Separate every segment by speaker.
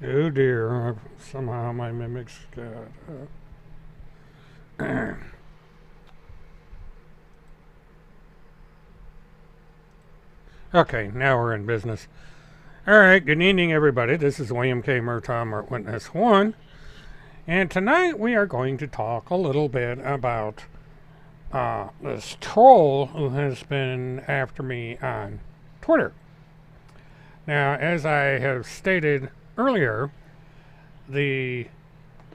Speaker 1: Oh dear, somehow my mimics got... Okay, now we're in business. Alright, good evening everybody. This is William K. Murtaugh, Mart Witness 1. And tonight we are going to talk a little bit about this troll who has been after me on Twitter. Now, as I have stated earlier, the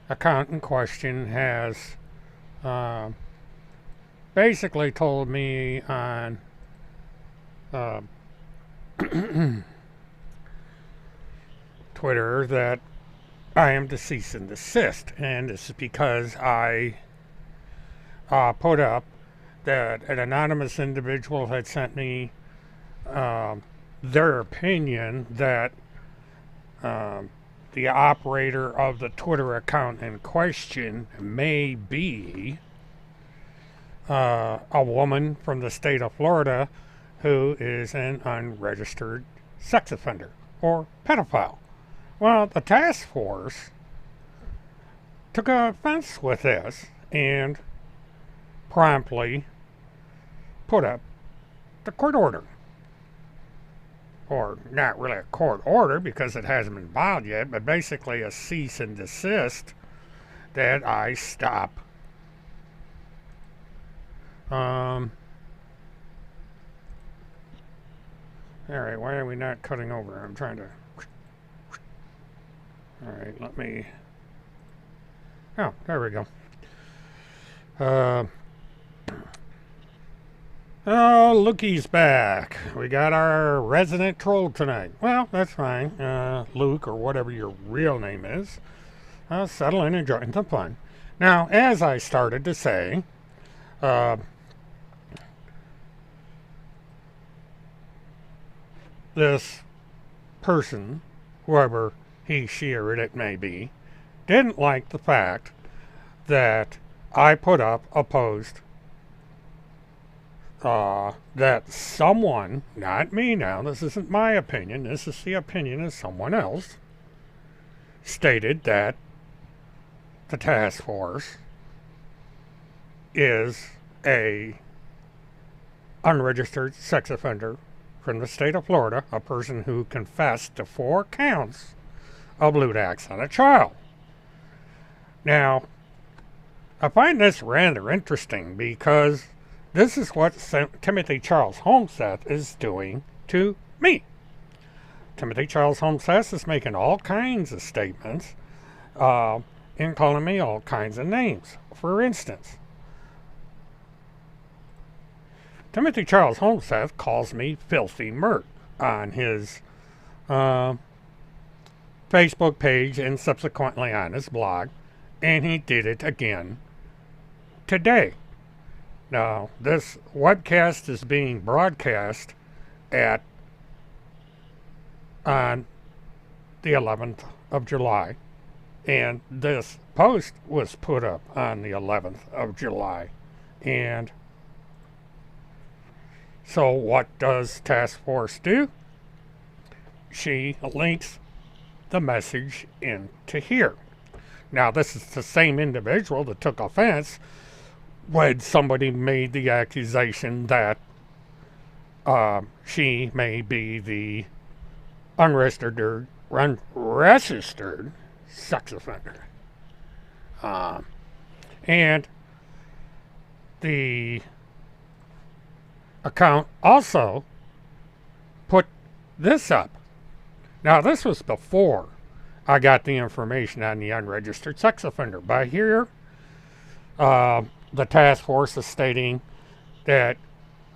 Speaker 1: account in question has basically told me on Twitter that I am to cease and desist, and this is because I put up that an anonymous individual had sent me their opinion that the operator of the Twitter account in question may be a woman from the state of Florida who is an unregistered sex offender or pedophile. Well, the task force took offense with this and promptly put up the court order. Or not really a court order because it hasn't been filed yet, but basically a cease and desist that I stop alright, why are we not cutting over? I'm trying to... Alright, let me... Oh, there we go. Oh, Lukey's back. We got our resident troll tonight. Well, that's fine. Luke, or whatever your real name is. Settle in and join the fun. Now, as I started to say, this person, whoever he, she, or it may be, didn't like the fact that I put up a post that someone, not me now, this isn't my opinion, this is the opinion of someone else, stated that the task force is a unregistered sex offender from the state of Florida, a person who confessed to 4 counts of lewd acts on a child. Now, I find this rather interesting because this is what Timothy Charles Holmseth is doing to me. Timothy Charles Holmseth is making all kinds of statements and calling me all kinds of names. For instance, Timothy Charles Holmseth calls me Filthy Mert on his Facebook page and subsequently on his blog, and he did it again today. Now, this webcast is being broadcast on the 11th of July, and this post was put up on the 11th of July. And so what does Task Force do? She links the message into here. Now, this is the same individual that took offense when somebody made the accusation that she may be the unregistered sex offender. And the account also put this up. Now, this was before I got the information on the unregistered sex offender. But here, the task force is stating that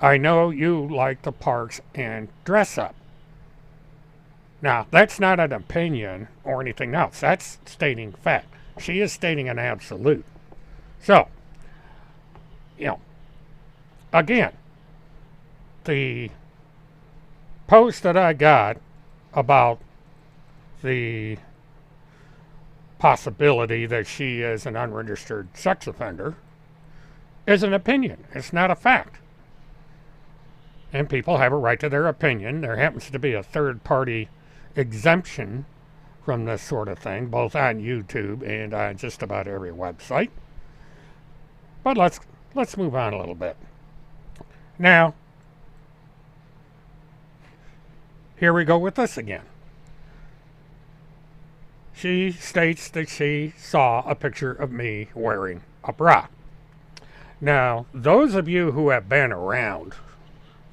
Speaker 1: I know you like the parks and dress up. Now, that's not an opinion or anything else. That's stating fact. She is stating an absolute. So, again, the post that I got about the possibility that she is an unregistered sex offender is an opinion. It's not a fact. And people have a right to their opinion. There happens to be a third-party exemption from this sort of thing, both on YouTube and on just about every website. But let's move on a little bit. Now, here we go with this again. She states that she saw a picture of me wearing a bra. Now, those of you who have been around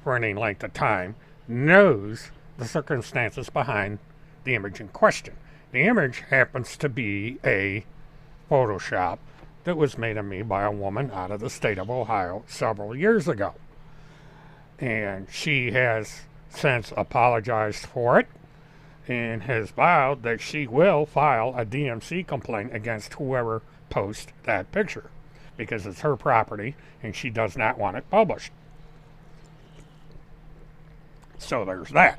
Speaker 1: for any length of time knows the circumstances behind the image in question. The image happens to be a Photoshop that was made of me by a woman out of the state of Ohio several years ago. And she has since apologized for it and has vowed that she will file a DMC complaint against whoever posts that picture, because it's her property and she does not want it published. So there's that.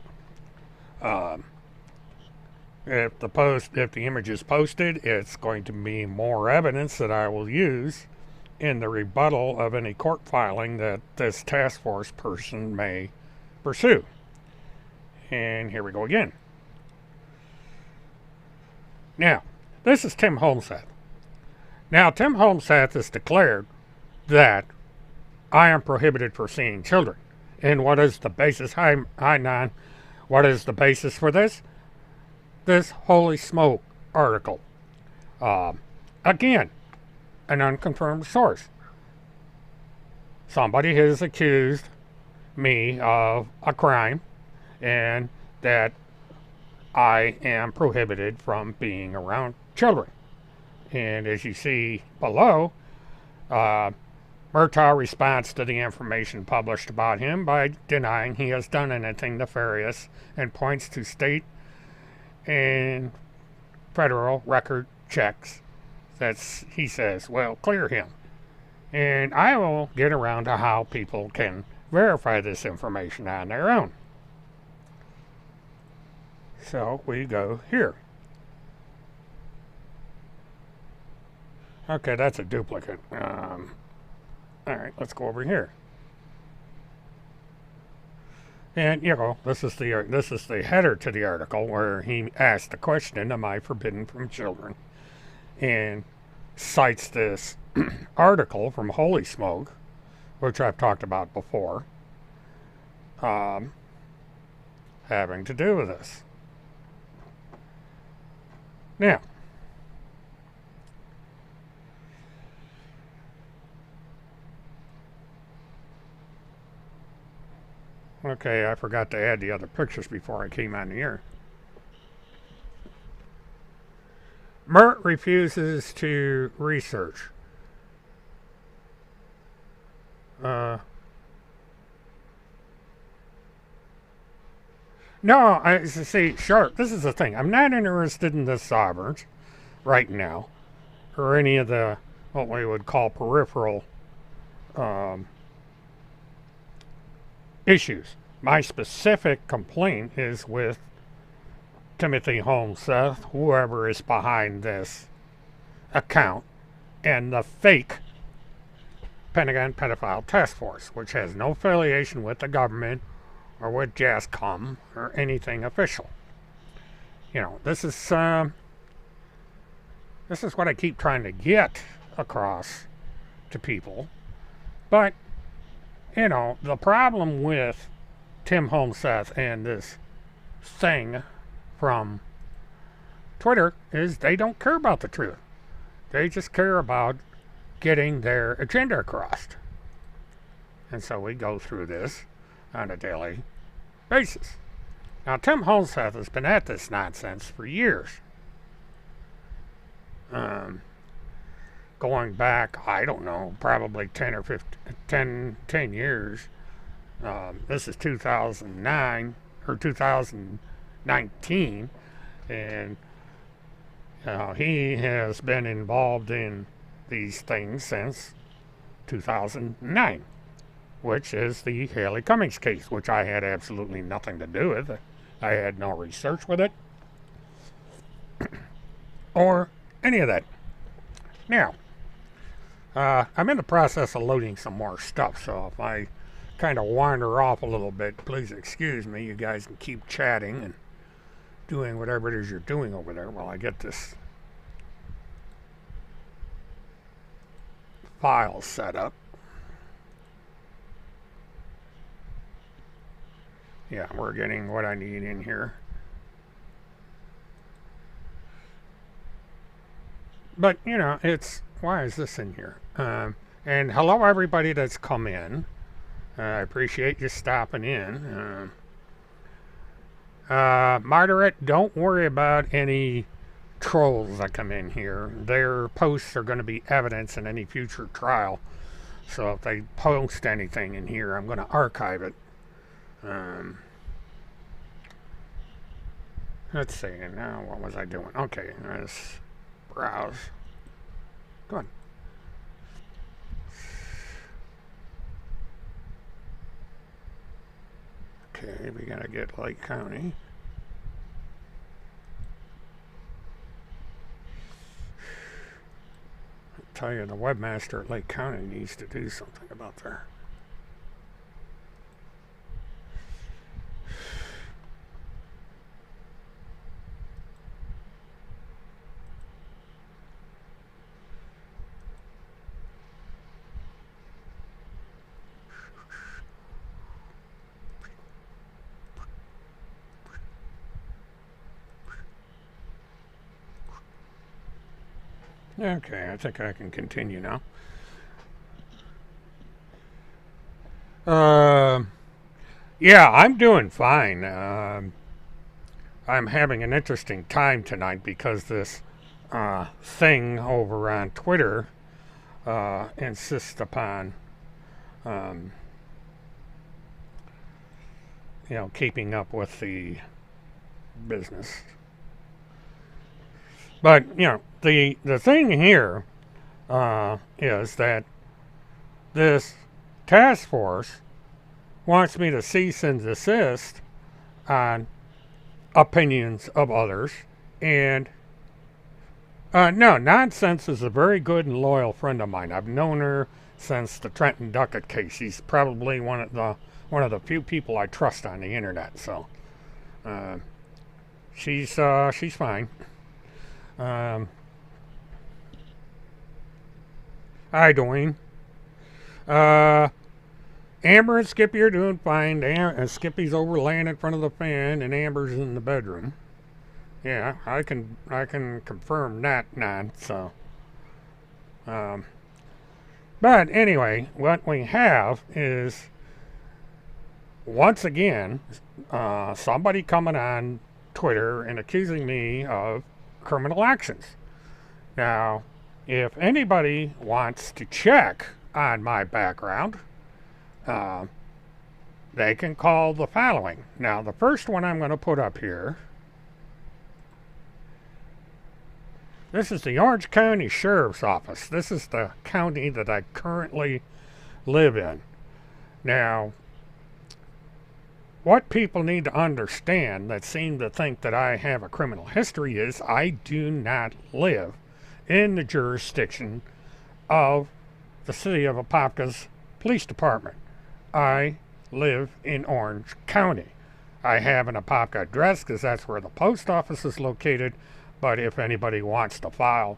Speaker 1: If the image is posted, it's going to be more evidence that I will use in the rebuttal of any court filing that this task force person may pursue. And here we go again. Now, this is Tim Holmseth. Now, Tim Holmseth has declared that I am prohibited for seeing children. And what is the basis? Hi, Non. What is the basis for this? This Holy Smoke article. Again, an unconfirmed source. Somebody has accused me of a crime and that I am prohibited from being around children. And as you see below, Murtaugh responds to the information published about him by denying he has done anything nefarious and points to state and federal record checks that he says will clear him. And I will get around to how people can verify this information on their own. So we go here. Okay, that's a duplicate. All right, let's go over here. And this is the header to the article where he asked the question, "Am I forbidden from children?" and cites this article from Holy Smoke, which I've talked about before, having to do with this. Now, okay, I forgot to add the other pictures before I came on the air. Mert refuses to research. No, I see, Sharp, this is the thing. I'm not interested in the sovereigns right now, or any of the, what we would call peripheral issues. My specific complaint is with Timothy Holmseth, whoever is behind this account, and the fake Pentagon Pedophile Task Force, which has no affiliation with the government or with JASCOM or anything official. This is what I keep trying to get across to people. But, the problem with Tim Holmseth and this thing from Twitter is they don't care about the truth. They just care about getting their agenda across. And so we go through this on a daily basis. Now, Tim Holmseth has been at this nonsense for years. Going back, I don't know, probably 10 or 10 years. This is 2009 or 2019, and he has been involved in these things since 2009, which is the Haley Cummings case, which I had absolutely nothing to do with. I had no research with it or any of that. Now, I'm in the process of loading some more stuff, so if I kind of wander off a little bit, please excuse me. You guys can keep chatting and doing whatever it is you're doing over there while I get this file set up. Yeah, we're getting what I need in here. But, you know, why is this in here? And hello, everybody that's come in. I appreciate you stopping in. Margaret, don't worry about any trolls that come in here. Their posts are going to be evidence in any future trial. So if they post anything in here, I'm going to archive it. Let's see. Now, what was I doing? Okay, let's browse. Go on. Okay, we gotta get Lake County. I tell you, the webmaster at Lake County needs to do something about there. Okay, I think I can continue now. Yeah, I'm doing fine. I'm having an interesting time tonight because this thing over on Twitter insists upon, keeping up with the business. But, the thing here is that this task force wants me to cease and desist on opinions of others. And no, Nonsense is a very good and loyal friend of mine. I've known her since the Trenton Duckett case. She's probably one of the few people I trust on the internet. So she's fine. Hi, Dwayne. Amber and Skippy are doing fine. Skippy's over laying in front of the fan, and Amber's in the bedroom. Yeah, I can confirm that, So, but anyway, what we have is once again somebody coming on Twitter and accusing me of criminal actions. Now, if anybody wants to check on my background, they can call the following. Now, the first one I'm going to put up here, this is the Orange County Sheriff's Office. This is the county that I currently live in. Now, what people need to understand that seem to think that I have a criminal history is I do not live in the jurisdiction of the city of Apopka's police department. I live in Orange County. I have an Apopka address because that's where the post office is located, but if anybody wants to file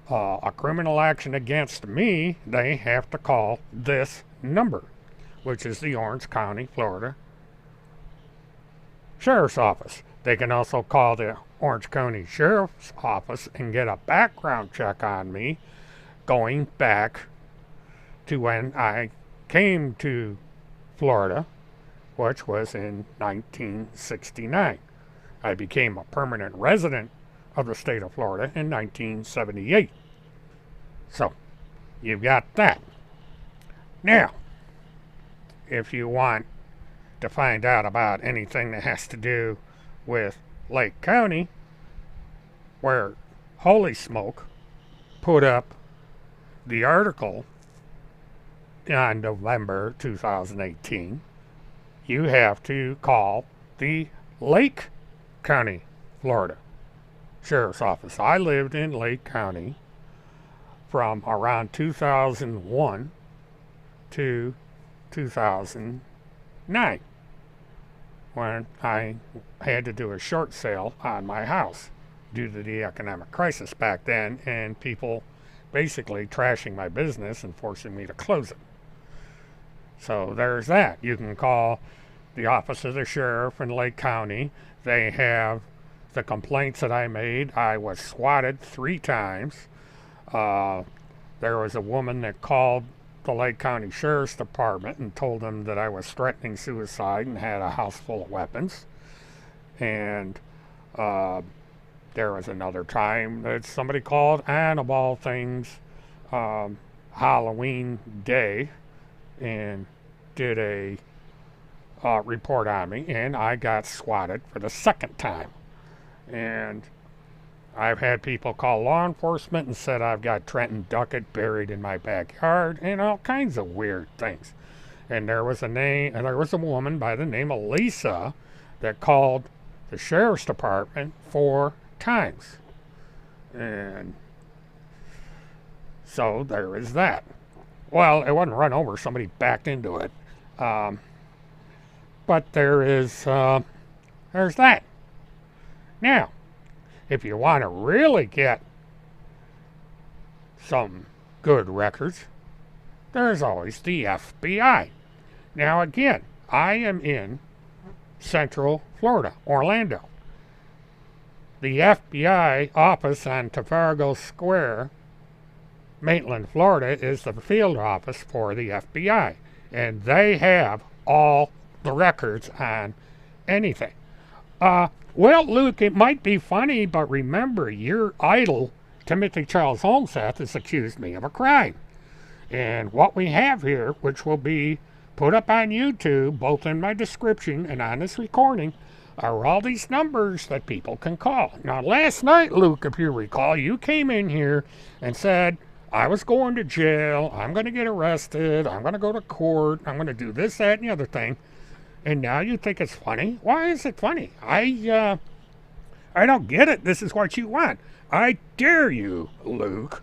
Speaker 1: a criminal action against me, they have to call this number, which is the Orange County, Florida Sheriff's Office. They can also call the Orange County Sheriff's Office and get a background check on me going back to when I came to Florida, which was in 1969. I became a permanent resident of the state of Florida in 1978. So, you've got that. Now, if you want to find out about anything that has to do with Lake County, where Holy Smoke put up the article on November 2018, you have to call the Lake County, Florida Sheriff's Office. I lived in Lake County from around 2001 to 2009. when I had to do a short sale on my house due to the economic crisis back then and people basically trashing my business and forcing me to close it. So there's that. You can call the office of the sheriff in Lake County. They have the complaints that I made. I was swatted 3 times. There was a woman that called the Lake County Sheriff's Department and told them that I was threatening suicide and had a house full of weapons. And there was another time that somebody called and of all things Halloween Day and did a report on me, and I got swatted for the 2nd time. And I've had people call law enforcement and said I've got Trenton Duckett buried in my backyard and all kinds of weird things. And there was a woman by the name of Lisa that called the sheriff's department 4 times. And so there is that. Well, it wasn't run over, somebody backed into it. But there's that. Now, if you want to really get some good records, there's always the FBI. Now again, I am in Central Florida, Orlando. The FBI office on Trafalgar Square, Maitland, Florida, is the field office for the FBI. And they have all the records on anything. Well, Luke, it might be funny, but remember, your idol, Timothy Charles Holmseth, has accused me of a crime. And what we have here, which will be put up on YouTube, both in my description and on this recording, are all these numbers that people can call. Now, last night, Luke, if you recall, you came in here and said, I was going to jail, I'm going to get arrested, I'm going to go to court, I'm going to do this, that, and the other thing. And now you think it's funny? Why is it funny? I don't get it. This is what you want. I dare you, Luke,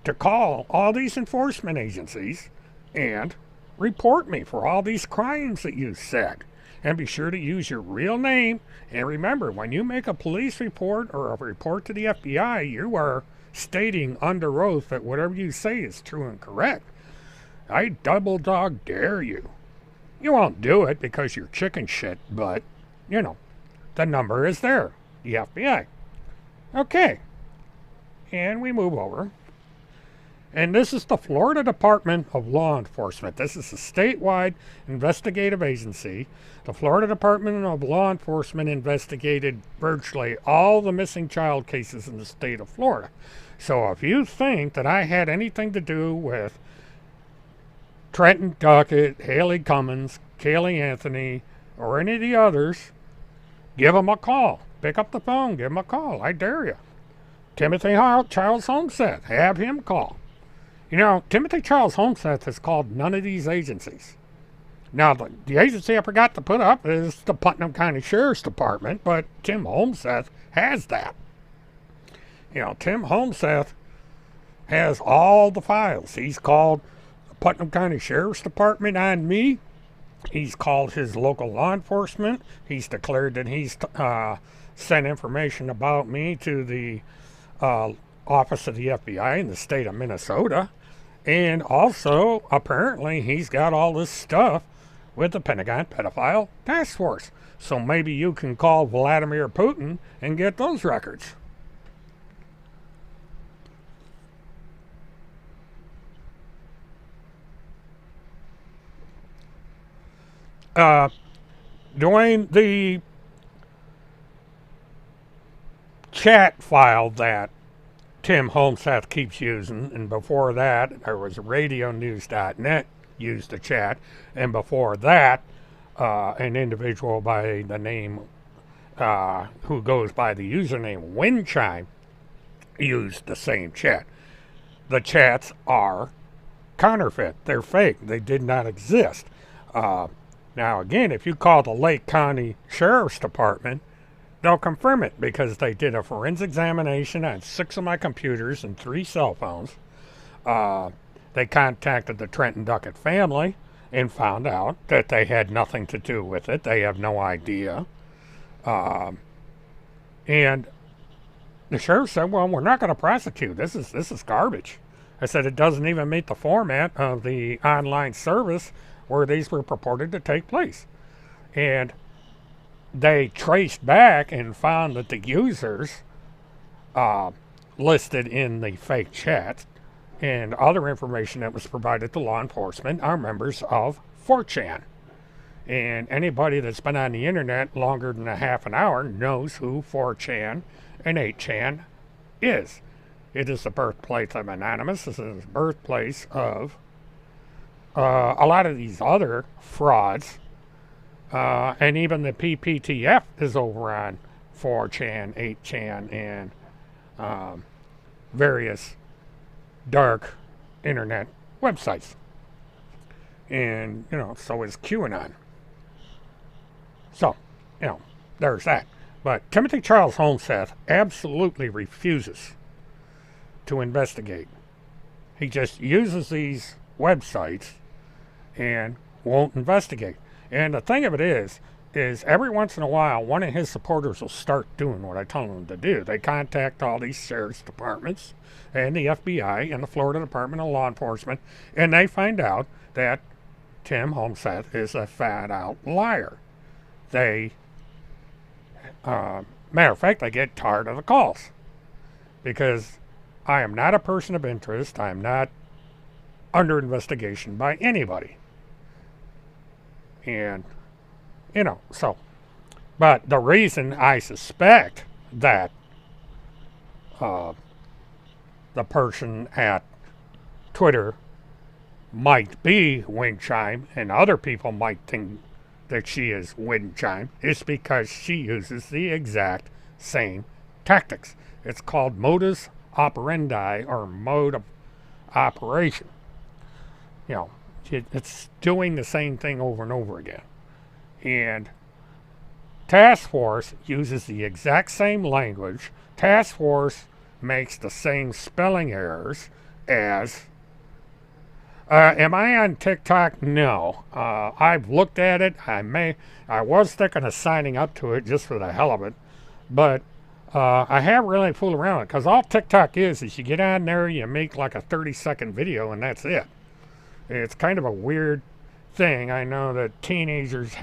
Speaker 1: to call all these enforcement agencies and report me for all these crimes that you said. And be sure to use your real name. And remember, when you make a police report or a report to the FBI, you are stating under oath that whatever you say is true and correct. I double dog dare you. You won't do it because you're chicken shit, but, you know, the number is there, the FBI. Okay, and we move over. And this is the Florida Department of Law Enforcement. This is a statewide investigative agency. The Florida Department of Law Enforcement investigated virtually all the missing child cases in the state of Florida. So if you think that I had anything to do with Trenton Duckett, Haley Cummins, Kaylee Anthony, or any of the others, give them a call. Pick up the phone, give them a call. I dare you. Timothy Charles Holmseth, have him call. You know, Timothy Charles Holmseth has called none of these agencies. Now, the agency I forgot to put up is the Putnam County Sheriff's Department, but Tim Holmseth has that. You know, Tim Holmseth has all the files. He's called Putnam County Sheriff's Department on me. He's called his local law enforcement. He's declared that he's sent information about me to the office of the FBI in the state of Minnesota. And also, apparently, he's got all this stuff with the Pentagon Pedophile Task Force. So maybe you can call Vladimir Putin and get those records. During the chat file that Tim Holmseth keeps using, and before that there was radionews.net used the chat, and before that an individual by the name who goes by the username Windchime used the same chat. The chats are counterfeit. They're fake. They did not exist. Now, again, if you call the Lake County Sheriff's Department, they'll confirm it because they did a forensic examination on 6 of my computers and 3 cell phones. They contacted the Trenton Duckett family. and found out that they had nothing to do with it. They have no idea. And the sheriff said, well, we're not going to prosecute. This is garbage. I said, it doesn't even meet the format of the online service where these were purported to take place. And they traced back and found that the users listed in the fake chat and other information that was provided to law enforcement are members of 4chan. And anybody that's been on the internet longer than a half an hour knows who 4chan and 8chan is. It is the birthplace of Anonymous. This is the birthplace of a lot of these other frauds. And even the PPTF is over on 4chan, 8chan, and various dark internet websites. And, so is QAnon. So, there's that. But Timothy Charles Holmseth absolutely refuses to investigate. He just uses these websites and won't investigate. And the thing of it is every once in a while, one of his supporters will start doing what I tell them to do. They contact all these sheriff's departments and the FBI and the Florida Department of Law Enforcement, and they find out that Tim Holmseth is a fat-out liar. They, matter of fact, I get tired of the calls because I am not a person of interest. I am not under investigation by anybody. And, so, but the reason I suspect that the person at Twitter might be Windchime and other people might think that she is Windchime is because she uses the exact same tactics. It's called modus operandi or mode of operation. It's doing the same thing over and over again. And Task Force uses the exact same language. Task Force makes the same spelling errors as... am I on TikTok? No. I've looked at it. I was thinking of signing up to it just for the hell of it. But I haven't really fooled around with it because all TikTok is you get on there, you make like a 30-second video, and that's it. It's kind of a weird thing. I know that teenagers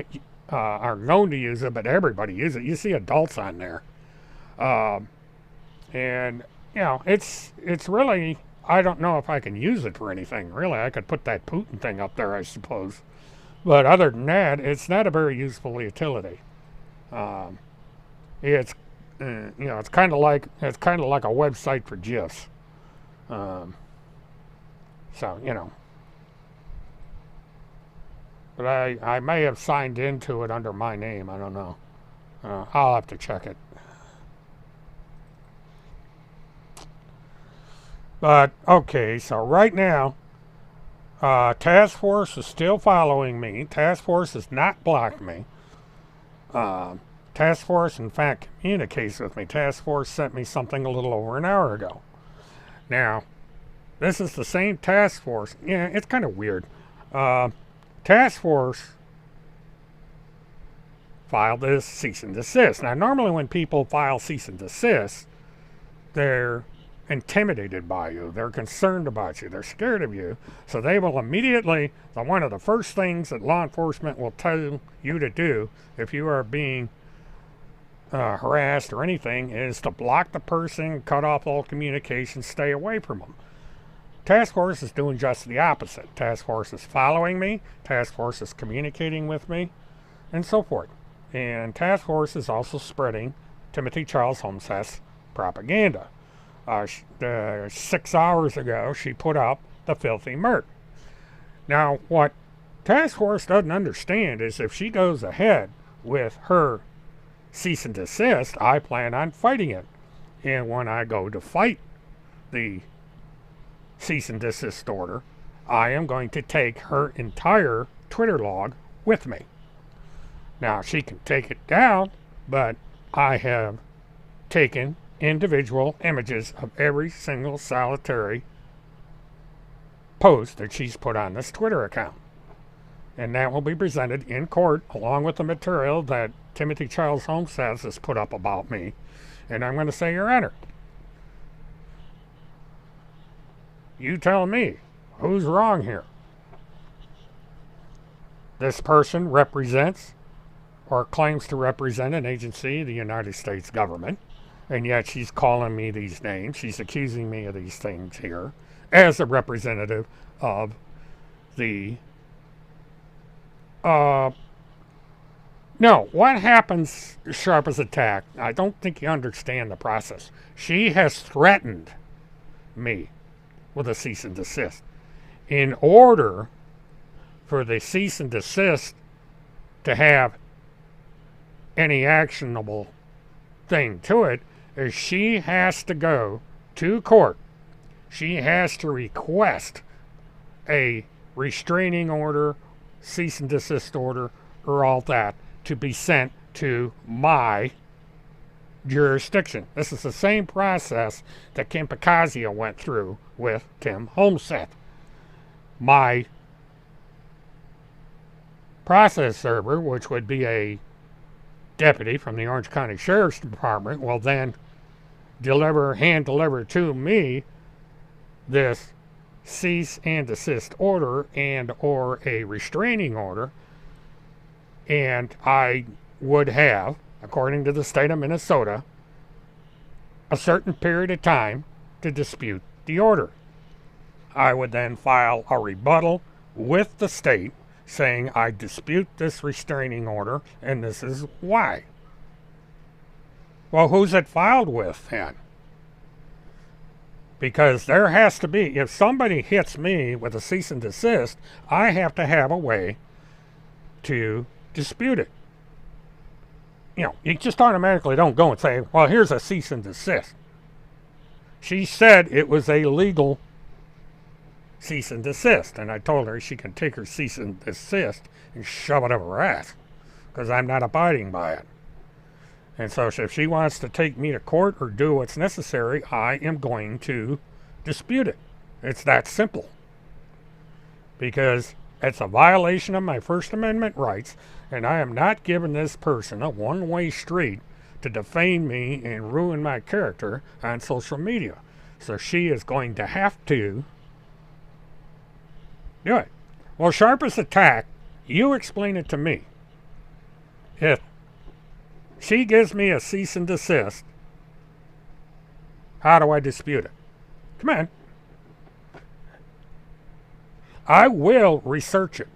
Speaker 1: are known to use it, but everybody uses it. You see adults on there. And, it's really, I don't know if I can use it for anything, really. I could put that Putin thing up there, I suppose. But other than that, it's not a very useful utility. It's, it's kind of like a website for GIFs. So, But I may have signed into it under my name. I don't know. I'll have to check it. But, okay, so right now, Task Force is still following me. Task Force has not blocked me. Task Force, in fact, communicates with me. Task Force sent me something a little over an hour ago. Now, this is the same Task Force. Yeah, it's kind of weird. Task Force filed this cease and desist. Now, normally when people file cease and desist, they're intimidated by you. They're concerned about you. They're scared of you. So they will immediately, one of the first things that law enforcement will tell you to do if you are being harassed or anything is to block the person, cut off all communication, stay away from them. Task Force is doing just the opposite. Task Force is following me. Task Force is communicating with me, and so forth. And Task Force is also spreading Timothy Charles Holmseth's propaganda. 6 hours ago, she put up the filthy murk. Now, what Task Force doesn't understand is if she goes ahead with her cease and desist, I plan on fighting it. And when I go to fight the cease and desist order, I am going to take her entire Twitter log with me. Now, she can take it down, but I have taken individual images of every single solitary post that she's put on this Twitter account. and that will be presented in court along with the material that Timothy Charles Homestead has put up about me. And I'm going to say, Your Honor, you tell me who's wrong here. This person represents or claims to represent an agency of the United States government, and yet she's calling me these names. She's accusing me of these things here as a representative of the no, what happens, Sharp as attack, I don't think you understand the process. She has threatened me with a cease and desist. In order for the cease and desist to have any actionable thing to it, is she has to go to court. She has to request a restraining order, cease and desist order, or all that to be sent to my jurisdiction. This is the same process that Kim Picasio went through with Tim Homestead. My process server, which would be a deputy from the Orange County Sheriff's Department, will then hand deliver to me this cease and desist order and or a restraining order, and I would have, according to the state of Minnesota, a certain period of time to dispute the order. I would then file a rebuttal with the state saying I dispute this restraining order and this is why. Well, who's it filed with then? Because there has to be, if somebody hits me with a cease and desist, I have to have a way to dispute it. You know, you just automatically don't go and say, well, here's a cease and desist. She said it was a legal cease and desist, and I told her she can take her cease and desist and shove it up her ass, because I'm not abiding by it. And so if she wants to take me to court or do what's necessary, I am going to dispute it. It's that simple. Because it's a violation of my First Amendment rights, and I am not giving this person a one-way street to defame me and ruin my character on social media. So she is going to have to do it. Well, Sharp as attack, you explain it to me. If she gives me a cease and desist, how do I dispute it? Come on. I will research it.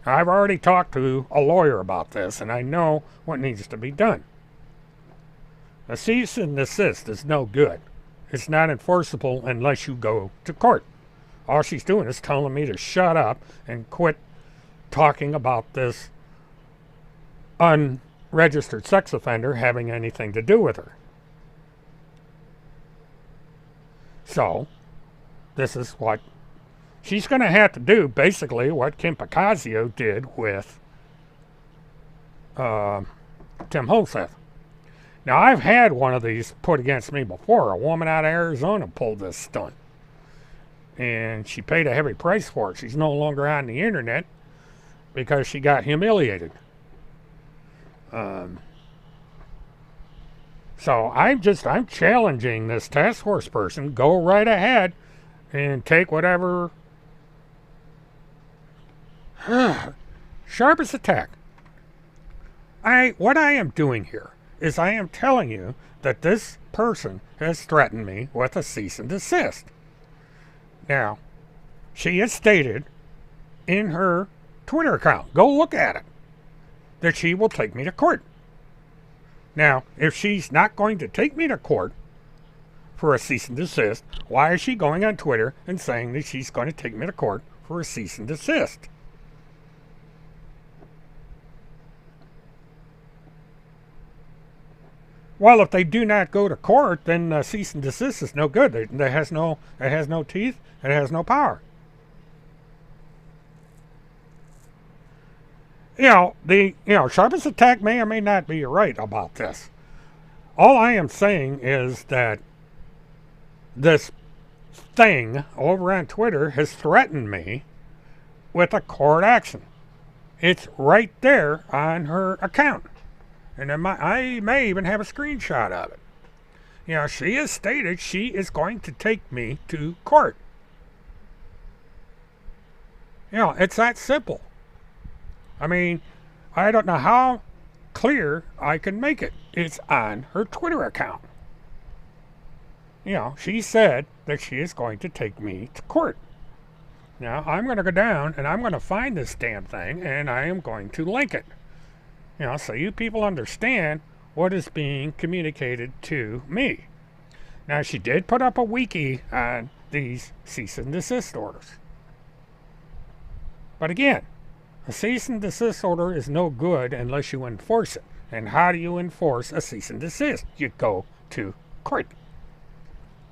Speaker 1: I've already talked to a lawyer about this, and I know what needs to be done. A cease and desist is no good. It's not enforceable unless you go to court. All she's doing is telling me to shut up and quit talking about this unregistered sex offender having anything to do with her. So, this is what she's going to have to do, basically what Kim Picasio did with Tim Homestead. Now, I've had one of these put against me before. A woman out of Arizona pulled this stunt. And she paid a heavy price for it. She's no longer on the internet because she got humiliated. So I'm challenging this task force person. Go right ahead and take whatever. Sharp as attack. What I am doing here is I am telling you that this person has threatened me with a cease and desist. Now, she has stated in her Twitter account, go look at it, that she will take me to court. Now, if she's not going to take me to court for a cease and desist, why is she going on Twitter and saying that she's going to take me to court for a cease and desist? Well, if they do not go to court, then cease and desist is no good. It has no teeth. It has no power. Sharp as attack may or may not be right about this. All I am saying is that this thing over on Twitter has threatened me with a court action. It's right there on her account. And I may even have a screenshot of it. You know, she has stated she is going to take me to court. You know, it's that simple. I mean, I don't know how clear I can make it. It's on her Twitter account. You know, she said that she is going to take me to court. Now, I'm going to go down and I'm going to find this damn thing and I am going to link it. You know, so you people understand what is being communicated to me. Now, she did put up a wiki on these cease and desist orders. But again, a cease and desist order is no good unless you enforce it. And how do you enforce a cease and desist? You go to court.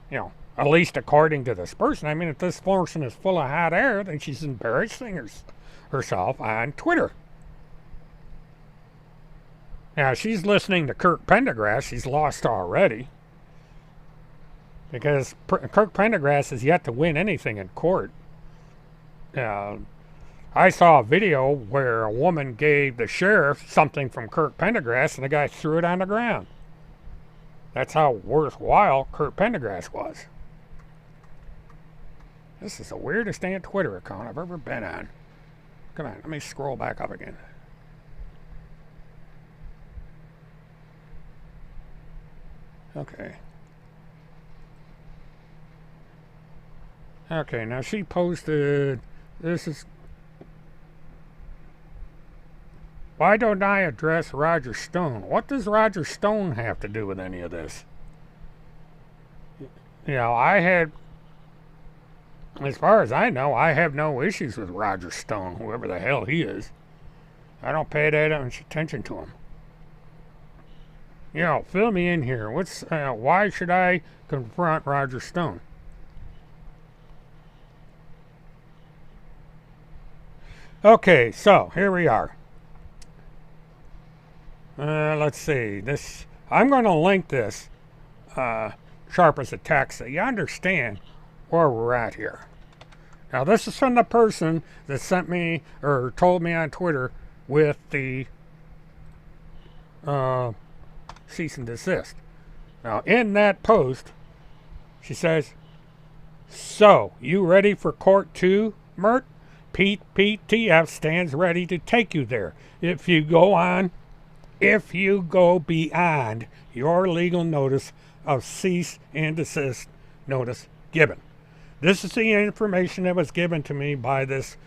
Speaker 1: You know, at least according to this person. I mean, if this person is full of hot air, then she's embarrassing herself on Twitter. Now, she's listening to Kirk Pendergrass. She's lost already. Because Kirk Pendergrass has yet to win anything in court. I saw a video where a woman gave the sheriff something from Kirk Pendergrass and the guy threw it on the ground. That's how worthwhile Kirk Pendergrass was. This is the weirdest damn Twitter account I've ever been on. Come on, let me scroll back up again. Okay. Okay, now she posted, this is, why don't I address Roger Stone? What does Roger Stone have to do with any of this? You know, as far as I know, I have no issues with Roger Stone, whoever the hell he is. I don't pay that much attention to him. You know, fill me in here. Why should I confront Roger Stone? Okay, so here we are. Let's see. I'm going to link this sharp as a tack so you understand where we're at here. Now, this is from the person that sent me or told me on Twitter with the cease and desist. Now, in that post, she says, "So, you ready for court too, Mert? PTF stands ready to take you there. If you go beyond your legal notice of cease and desist notice given." This is the information that was given to me by this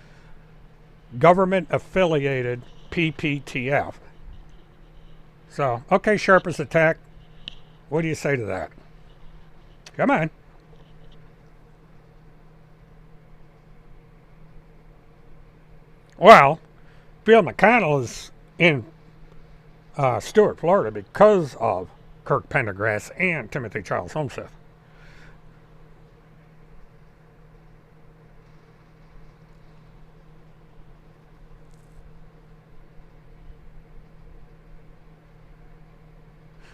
Speaker 1: government-affiliated PPTF. So, okay, sharp as a tack. What do you say to that? Come on. Well, Bill McConnell is in Stuart, Florida because of Kirk Pendergrass and Timothy Charles Homeseth.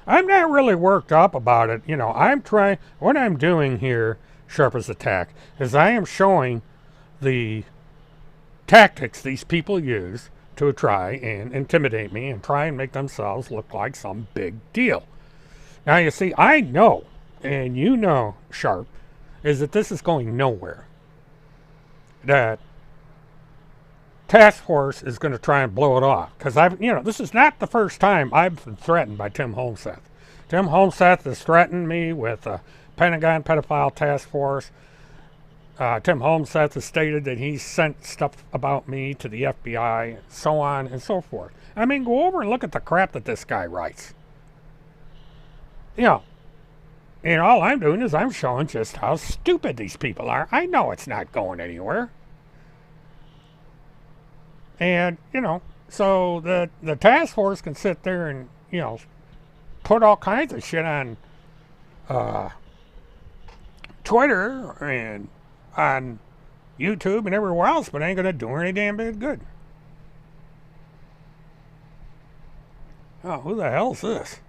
Speaker 1: I'm not really worked up about it. You know, what I'm doing here, sharp as a tack, is I am showing the tactics these people use to try and intimidate me and try and make themselves look like some big deal. Now, you see, I know, and you know, Sharp, is that this is going nowhere. That task force is going to try and blow it off. Because this is not the first time I've been threatened by Tim Homeseth. Tim Homeseth has threatened me with a Pentagon pedophile task force. Tim Homeseth has stated that he sent stuff about me to the FBI, and so on and so forth. I mean, go over and look at the crap that this guy writes. You know, and all I'm doing is I'm showing just how stupid these people are. I know it's not going anywhere. And, so the task force can sit there and, put all kinds of shit on Twitter and on YouTube and everywhere else, but ain't going to do any damn bit good. Oh, who the hell's this?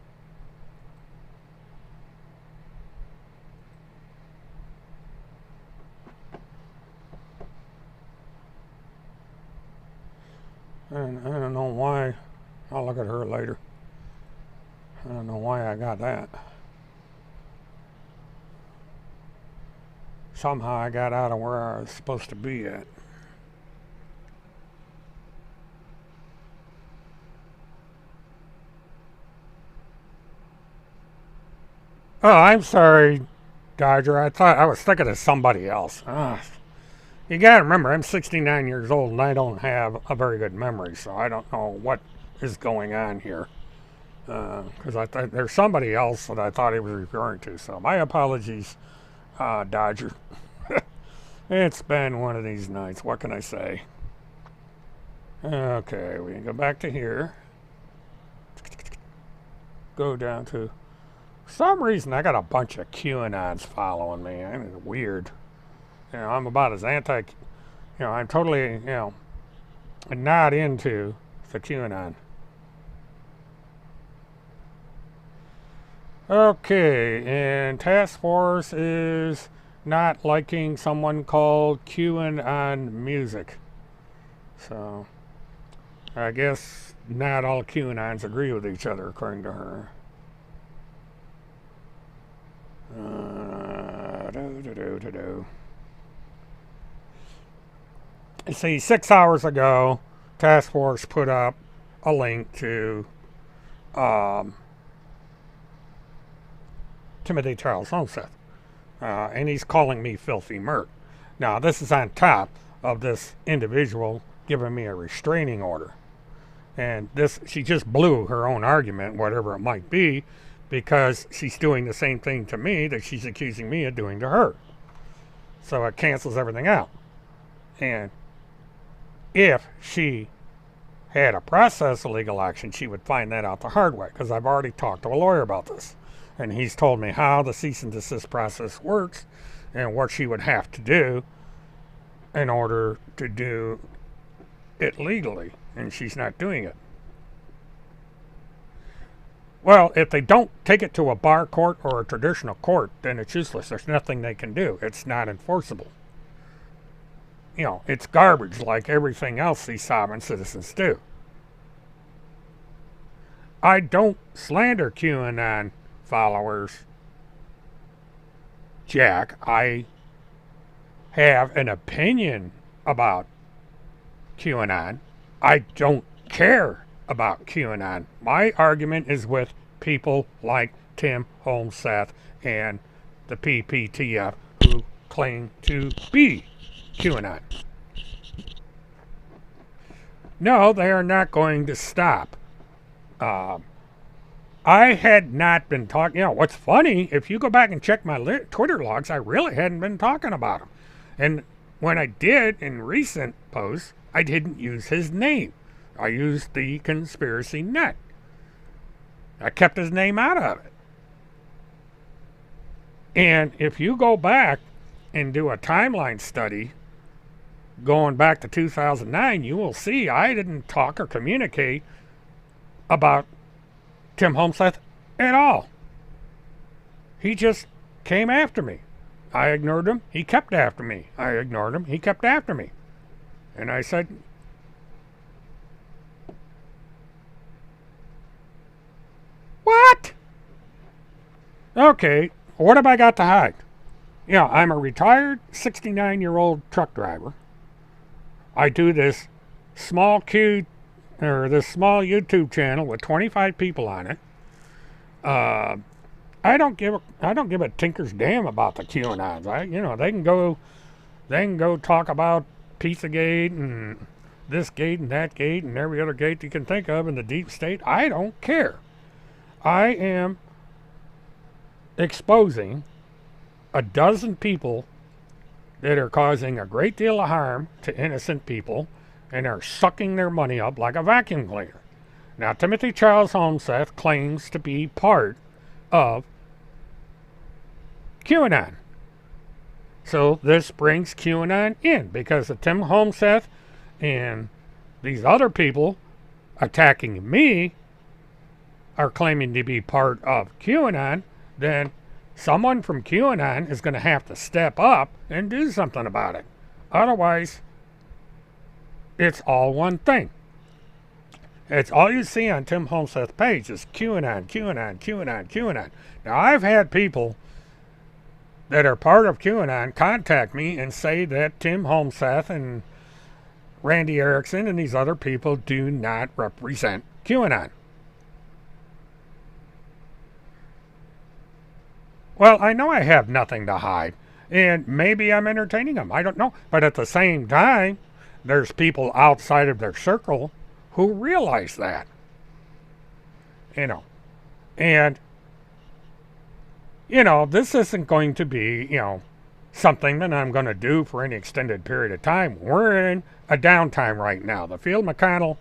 Speaker 1: And at her later. I don't know why I got that. Somehow I got out of where I was supposed to be at. Oh, I'm sorry, Dodger. I thought I was thinking of somebody else. You gotta remember, I'm 69 years old and I don't have a very good memory, so I don't know what is going on here. Because I thought there's somebody else that I thought he was referring to. So my apologies, Dodger. It's been one of these nights. What can I say? Okay, we can go back to here. Go down to... For some reason, I got a bunch of QAnons following me. I mean, it's weird. You know, I'm about as anti... You know, I'm totally, you know, not into the QAnon. Okay, and Task Force is not liking someone called QAnon music. So, I guess not all QAnons agree with each other, according to her. You see, 6 hours ago, Task Force put up a link to Timothy Charles Homestead. And he's calling me filthy Mert. Now, this is on top of this individual giving me a restraining order. And this, she just blew her own argument, whatever it might be, because she's doing the same thing to me that she's accusing me of doing to her. So it cancels everything out. And if she had a process of legal action, she would find that out the hard way, because I've already talked to a lawyer about this. And he's told me how the cease and desist process works and what she would have to do in order to do it legally. And she's not doing it. Well, if they don't take it to a bar court or a traditional court, then it's useless. There's nothing they can do. It's not enforceable. You know, it's garbage like everything else these sovereign citizens do. I don't slander QAnon followers, Jack. I have an opinion about QAnon. I don't care about QAnon. My argument is with people like Tim Holmseth and the PPTF who claim to be QAnon. No, they are not going to stop. I had not been talking, you know, what's funny, if you go back and check my Twitter logs, I really hadn't been talking about him. And when I did in recent posts, I didn't use his name. I used the conspiracy nut. I kept his name out of it. And if you go back and do a timeline study going back to 2009, you will see I didn't talk or communicate about Tim Homseth at all. He just came after me. I ignored him. He kept after me. I ignored him. He kept after me. And I said, what? Okay, what have I got to hide? Yeah, I'm a retired 69-year-old truck driver. I do this small YouTube channel with 25 people on it. I don't give a tinker's damn about the QAnons. They can go talk about Pizzagate and this gate and that gate and every other gate you can think of in the deep state. I don't care. I am exposing a dozen people that are causing a great deal of harm to innocent people and are sucking their money up like a vacuum cleaner. Now, Timothy Charles Homseth claims to be part of QAnon. So this brings QAnon in, because if Tim Homseth and these other people attacking me are claiming to be part of QAnon, then someone from QAnon is going to have to step up and do something about it. Otherwise, it's all one thing. It's all you see on Tim Homeseth's page is QAnon, QAnon, QAnon, QAnon. Now, I've had people that are part of QAnon contact me and say that Tim Homeseth and Randy Erickson and these other people do not represent QAnon. Well, I know I have nothing to hide, and maybe I'm entertaining them. I don't know. But at the same time, there's people outside of their circle who realize that. And, this isn't going to be, something that I'm going to do for any extended period of time. We're in a downtime right now. The Field McConnell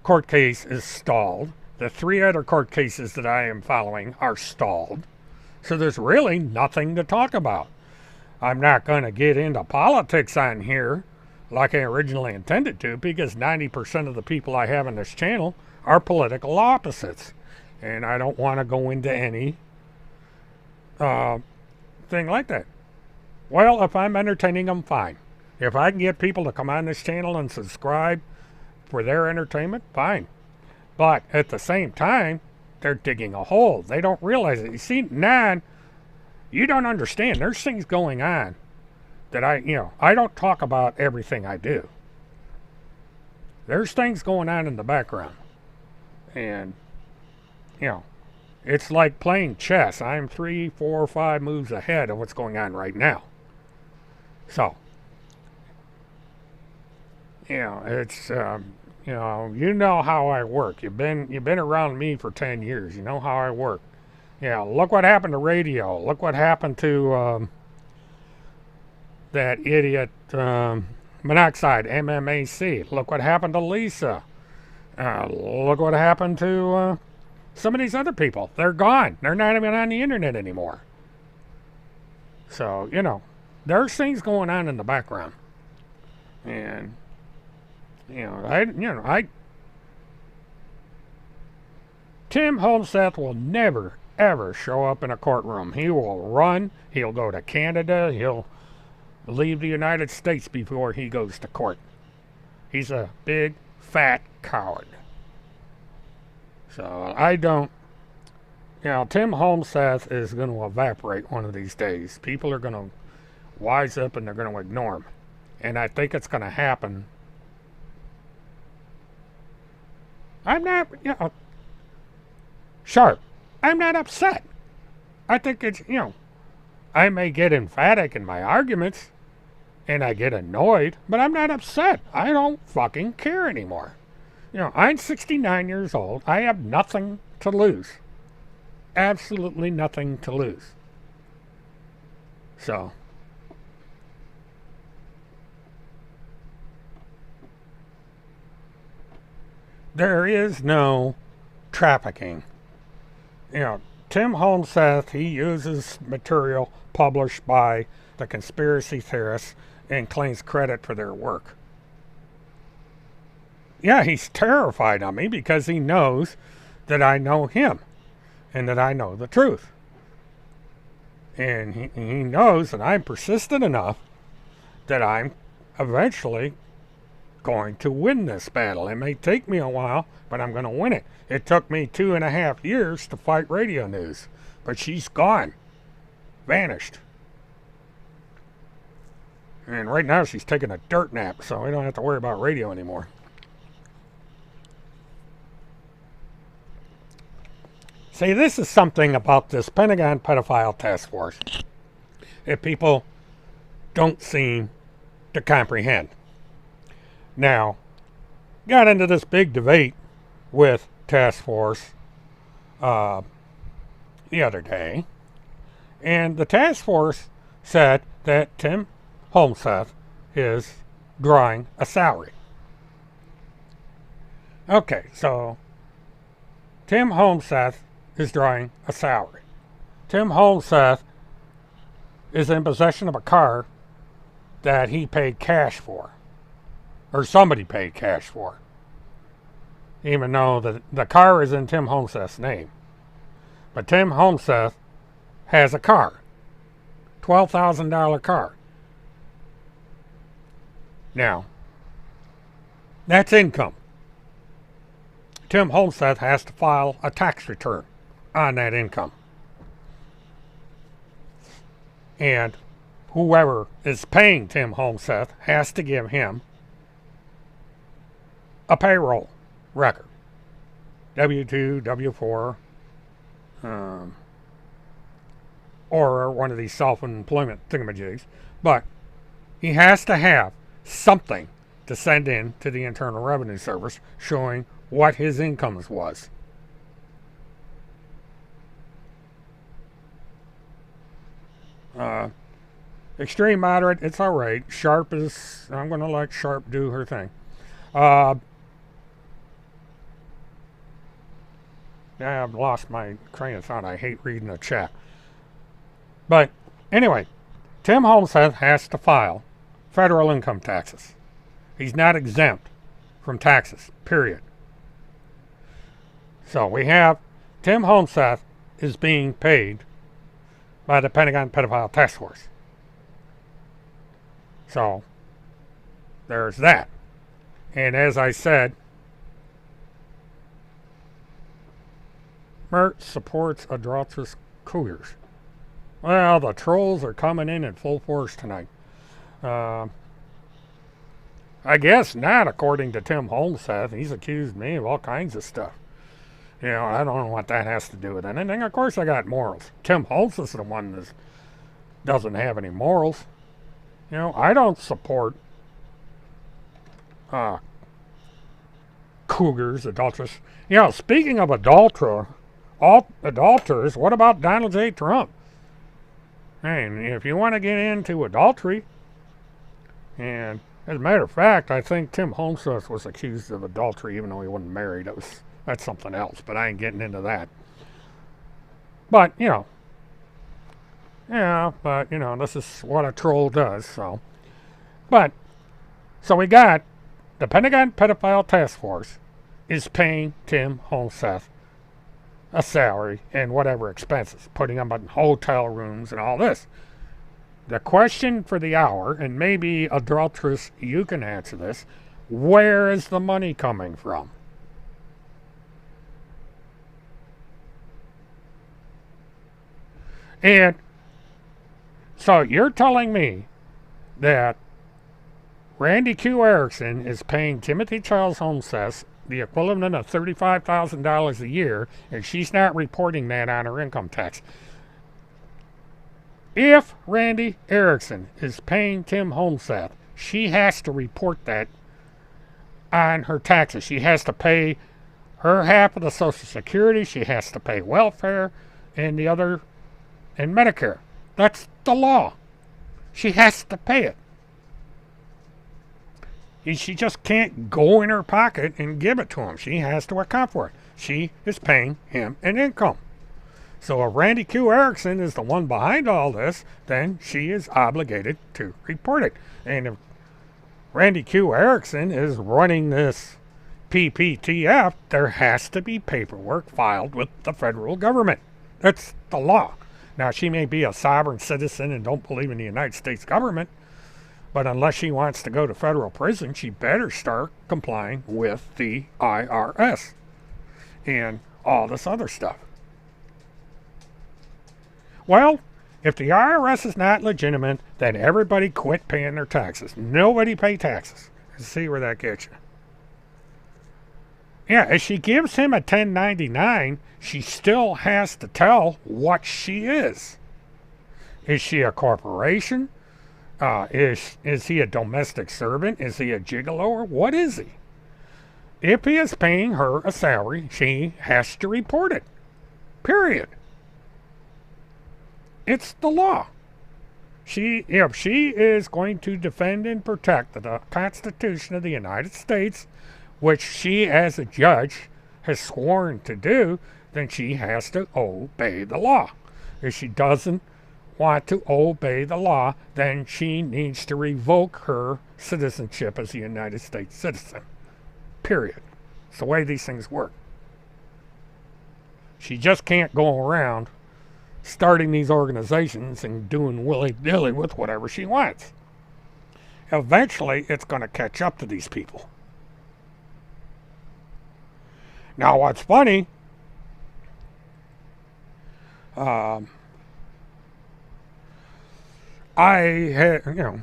Speaker 1: court case is stalled. The 3 other court cases that I am following are stalled. So there's really nothing to talk about. I'm not going to get into politics on here like I originally intended to, because 90% of the people I have on this channel are political opposites. And I don't want to go into any thing like that. Well, if I'm entertaining them, fine. If I can get people to come on this channel and subscribe for their entertainment, fine. But at the same time, they're digging a hole. They don't realize it. You see, you don't understand. There's things going on that I don't talk about everything I do. There's things going on in the background. And, it's like playing chess. I'm 3, 4, 5 moves ahead of what's going on right now. So, it's, you know how I work. You've been around me for 10 years. You know how I work. Look what happened to radio. Look what happened to that idiot monoxide, MMAC. Look what happened to Lisa. Look what happened to some of these other people. They're gone. They're not even on the internet anymore. So, there's things going on in the background. And, Tim Homeseth will never, ever show up in a courtroom. He will run. He'll go to Canada. He'll leave the United States before he goes to court. He's a big, fat coward. So I don't, Tim Homeseth is going to evaporate one of these days. People are going to wise up and they're going to ignore him. And I think it's going to happen. I'm not, sharp. I'm not upset. I think it's, I may get emphatic in my arguments and I get annoyed, but I'm not upset. I don't fucking care anymore. I'm 69 years old. I have nothing to lose. Absolutely nothing to lose. So, there is no trafficking. Tim Homeseth, he uses material published by the conspiracy theorists and claims credit for their work. Yeah, he's terrified of me because he knows that I know him and that I know the truth. And he knows that I'm persistent enough that I'm eventually going to win this battle. It may take me a while, but I'm going to win it. It took me 2.5 years to fight radio news, but she's gone. Vanished. And right now she's taking a dirt nap, so we don't have to worry about radio anymore. See, this is something about this Pentagon Pedophile Task Force that people don't seem to comprehend. Now, got into this big debate with Task Force the other day, and the Task Force said that Tim Homeseth is drawing a salary. Okay, so Tim Homeseth is drawing a salary. Tim Homeseth is in possession of a car that he paid cash for, or somebody paid cash for, even though the car is in Tim Homeseth's name. But Tim Homeseth has a car, $12,000 car. Now, that's income. Tim Holmseth has to file a tax return on that income. And whoever is paying Tim Holmseth has to give him a payroll record. W-2, W-4, or one of these self-employment thingamajigs. But he has to have something to send in to the Internal Revenue Service showing what his income was. Extreme moderate, it's all right. Sharp is, I'm going to let Sharp do her thing. I've lost my train of thought. I hate reading the chat. But anyway, Tim Holmseth has to file federal income taxes. He's not exempt from taxes, period. So we have Tim Holmseth is being paid by the Pentagon Pedophile Task Force. So there's that. And as I said, Mert supports adulterous cougars. Well, the trolls are coming in full force tonight. I guess not, according to Tim Holmseth. He's accused me of all kinds of stuff. You know, I don't know what that has to do with anything. Of course I got morals. Tim Holmseth is the one that doesn't have any morals. You know, I don't support cougars, adulterous. You know, speaking of adulterers, what about Donald J. Trump? And if you want to get into adultery, and as a matter of fact, I think Tim Holmseth was accused of adultery even though he wasn't married. That's something else, but I ain't getting into that. But, you know, this is what a troll does, so. But, so we got the Pentagon Pedophile Task Force is paying Tim Holmseth a salary and whatever expenses, putting him in hotel rooms and all this. The question for the hour, and maybe adulteress, you can answer this, where is the money coming from? And so you're telling me that Randy Q. Erickson is paying Timothy Charles Holmseth the equivalent of $35,000 a year, and she's not reporting that on her income tax. If Randy Erickson is paying Tim Holmseth, she has to report that on her taxes. She has to pay her half of the Social Security. She has to pay welfare and the other, and Medicare. That's the law. She has to pay it. She just can't go in her pocket and give it to him. She has to account for it. She is paying him an income. So if Randy Q. Erickson is the one behind all this, then she is obligated to report it. And if Randy Q. Erickson is running this PPTF, there has to be paperwork filed with the federal government. That's the law. Now, she may be a sovereign citizen and don't believe in the United States government, but unless she wants to go to federal prison, she better start complying with the IRS and all this other stuff. Well, if the IRS is not legitimate, then everybody quit paying their taxes. Nobody pay taxes. See where that gets you. Yeah, if she gives him a 1099, she still has to tell what she is. Is she a corporation? Is he a domestic servant? Is he a gigolo? Or what is he? If he is paying her a salary, she has to report it. Period. It's the law. If she is going to defend and protect the Constitution of the United States, which she as a judge has sworn to do, then she has to obey the law. If she doesn't want to obey the law, then she needs to revoke her citizenship as a United States citizen. Period. It's the way these things work. She just can't go around starting these organizations and doing willy-nilly with whatever she wants. Eventually, it's going to catch up to these people. Now, what's funny, I had,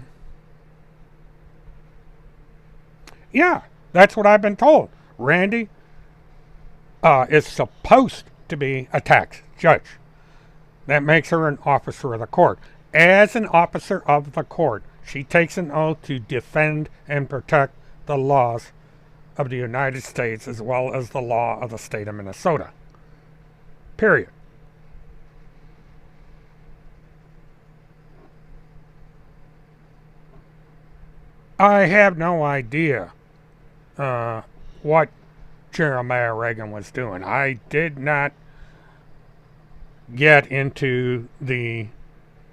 Speaker 1: yeah, that's what I've been told. Randy is supposed to be a tax judge. That makes her an officer of the court. As an officer of the court, she takes an oath to defend and protect the laws of the United States as well as the law of the state of Minnesota. Period. I have no idea what Jeremiah Reagan was doing. I did not get into the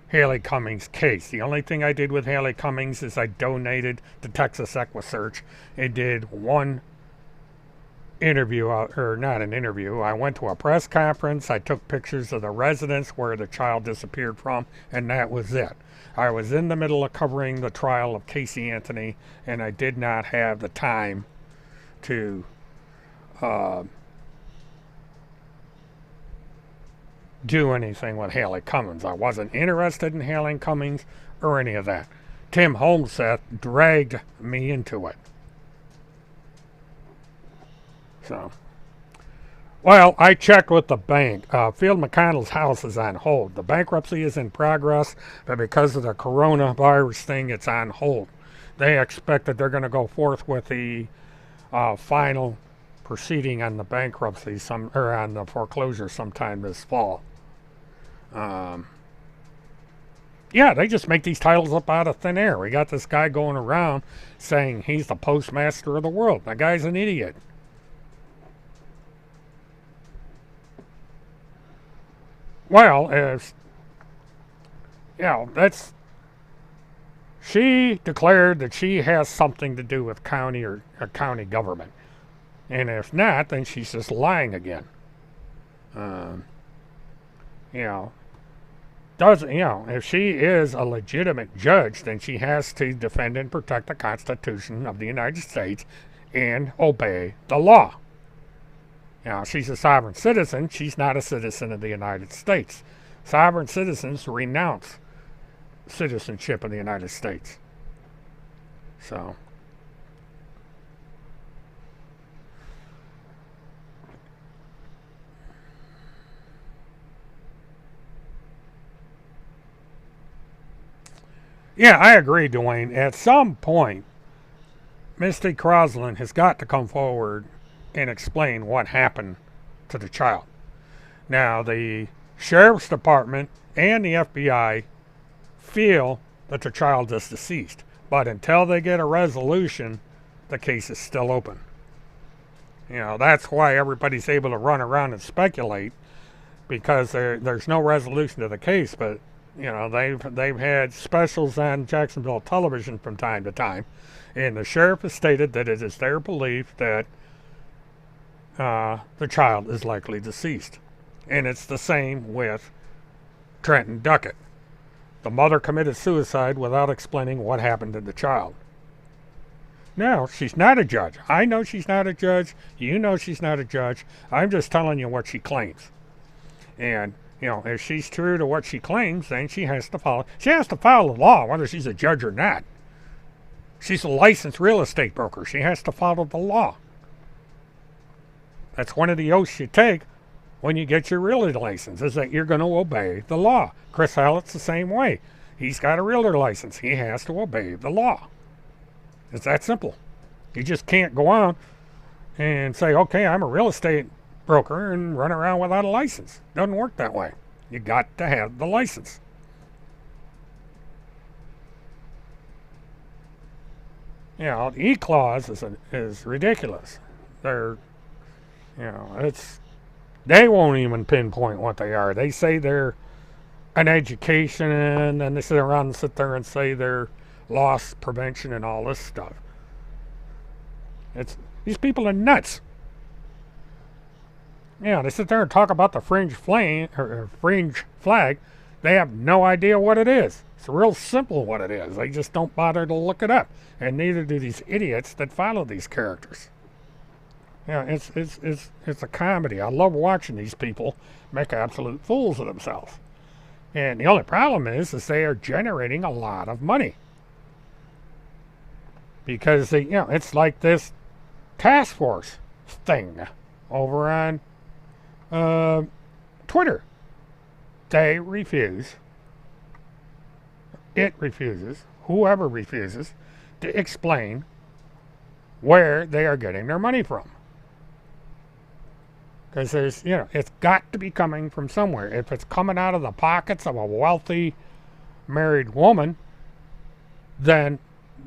Speaker 1: Haley Cummings case. The only thing I did with Haley Cummings is I donated to Texas EquiSearch and did one interview, or not an interview. I went to a press conference. I took pictures of the residence where the child disappeared from, and that was it. I was in the middle of covering the trial of Casey Anthony, and I did not have the time to do anything with Haley Cummings. I wasn't interested in Haley Cummings or any of that. Tim Holmseth dragged me into it. So, well, I checked with the bank. Field McConnell's house is on hold. The bankruptcy is in progress, but because of the coronavirus thing, it's on hold. They expect that they're going to go forth with the final proceeding on the bankruptcy, on the foreclosure sometime this fall. Yeah, they just make these titles up out of thin air. We got this guy going around saying he's the postmaster of the world. That guy's an idiot. Well, she declared that she has something to do with county or county government. And if not, then she's just lying again. If she is a legitimate judge, then she has to defend and protect the Constitution of the United States and obey the law. She's a sovereign citizen. She's not a citizen of the United States. Sovereign citizens renounce citizenship of the United States. So, yeah, I agree, Dwayne. At some point, Misty Crosland has got to come forward and explain what happened to the child. Now, the Sheriff's Department and the FBI feel that the child is deceased, but until they get a resolution, the case is still open. That's why everybody's able to run around and speculate, because there's no resolution to the case. But they've had specials on Jacksonville television from time to time, and the sheriff has stated that it is their belief that the child is likely deceased. And it's the same with Trenton Duckett. The mother committed suicide without explaining what happened to the child. Now, she's not a judge. I know she's not a judge. You know she's not a judge. I'm just telling you what she claims. And, if she's true to what she claims, then she has to follow the law, whether she's a judge or not. She's a licensed real estate broker. She has to follow the law. That's one of the oaths you take when you get your realtor license, is that you're going to obey the law. Chris Hallett's the same way. He's got a realtor license. He has to obey the law. It's that simple. You just can't go on and say, okay, I'm a real estate broker, and run around without a license. Doesn't work that way. You got to have the license. The E-clause is ridiculous. They won't even pinpoint what they are. They say they're an education, and then they sit there and say they're loss prevention and all this stuff. These people are nuts. They sit there and talk about the fringe flag. They have no idea what it is. It's real simple what it is. They just don't bother to look it up. And neither do these idiots that follow these characters. Yeah, it's a comedy. I love watching these people make absolute fools of themselves. And the only problem is they are generating a lot of money because it's like this task force thing over on Twitter. They refuse. It refuses. Whoever refuses to explain where they are getting their money from. Because it's got to be coming from somewhere. If it's coming out of the pockets of a wealthy married woman, then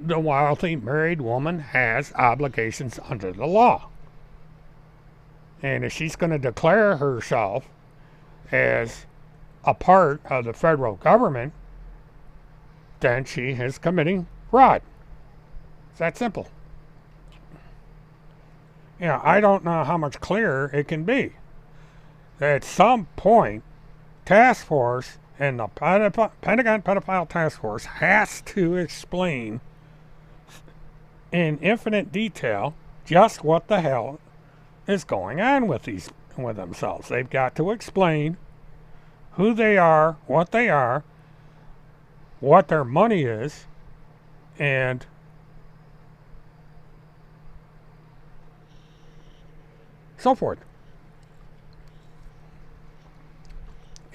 Speaker 1: the wealthy married woman has obligations under the law. And if she's going to declare herself as a part of the federal government, then she is committing fraud. It's that simple. I don't know how much clearer it can be. At some point, task force and the Pentagon Pedophile Task Force has to explain in infinite detail just what the hell is going on with themselves. They've got to explain who they are, what their money is, and so forth.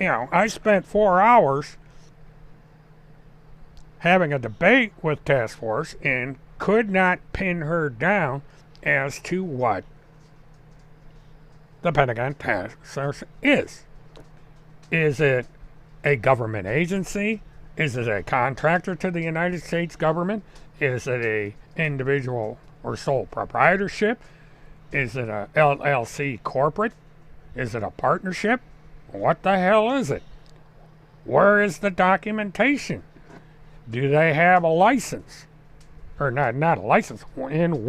Speaker 1: I spent 4 hours having a debate with Task Force and could not pin her down as to what the Pentagon Task Force is. Is it a government agency? Is it a contractor to the United States government? Is it a individual or sole proprietorship? Is it a LLC corporate? Is it a partnership? What the hell is it? Where is the documentation? Do they have a license? Or not a license. And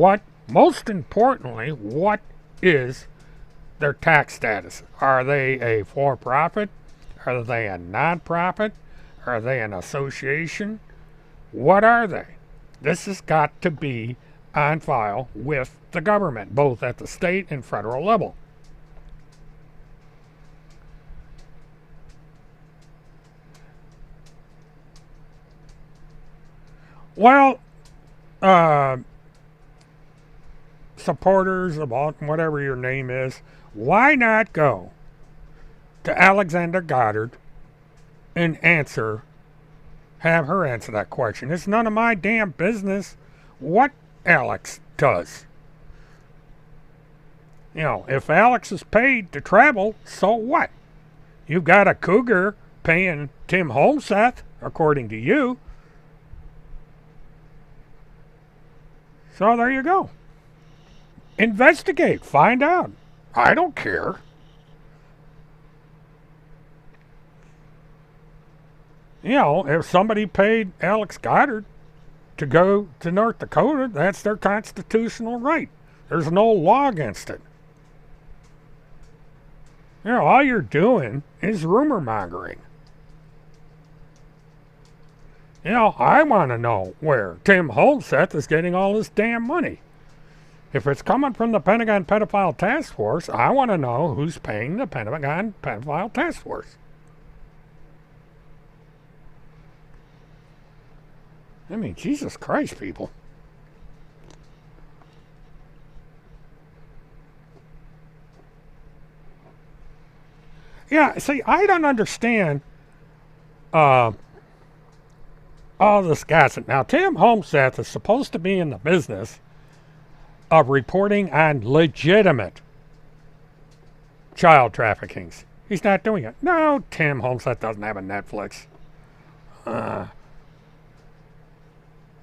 Speaker 1: most importantly, what is their tax status? Are they a for-profit? Are they a non-profit? Are they an association? What are they? This has got to be on file with the government, both at the state and federal level. Well, supporters of whatever your name is, why not go to Alexander Goddard and have her answer that question? It's none of my damn business what Alex does. If Alex is paid to travel, so what? You've got a cougar paying Tim Holmseth, according to you. So there you go. Investigate. Find out. I don't care. If somebody paid Alex Goddard to go to North Dakota, that's their constitutional right. There's no law against it. All you're doing is rumor mongering. I want to know where Tim Holmseth is getting all this damn money. If it's coming from the Pentagon Pedophile Task Force, I want to know who's paying the Pentagon Pedophile Task Force. I mean, Jesus Christ, people. Yeah, see, I don't understand all this gossip. Now, Tim Holmseth is supposed to be in the business of reporting on legitimate child traffickings. He's not doing it. No, Tim Holmseth doesn't have a Netflix.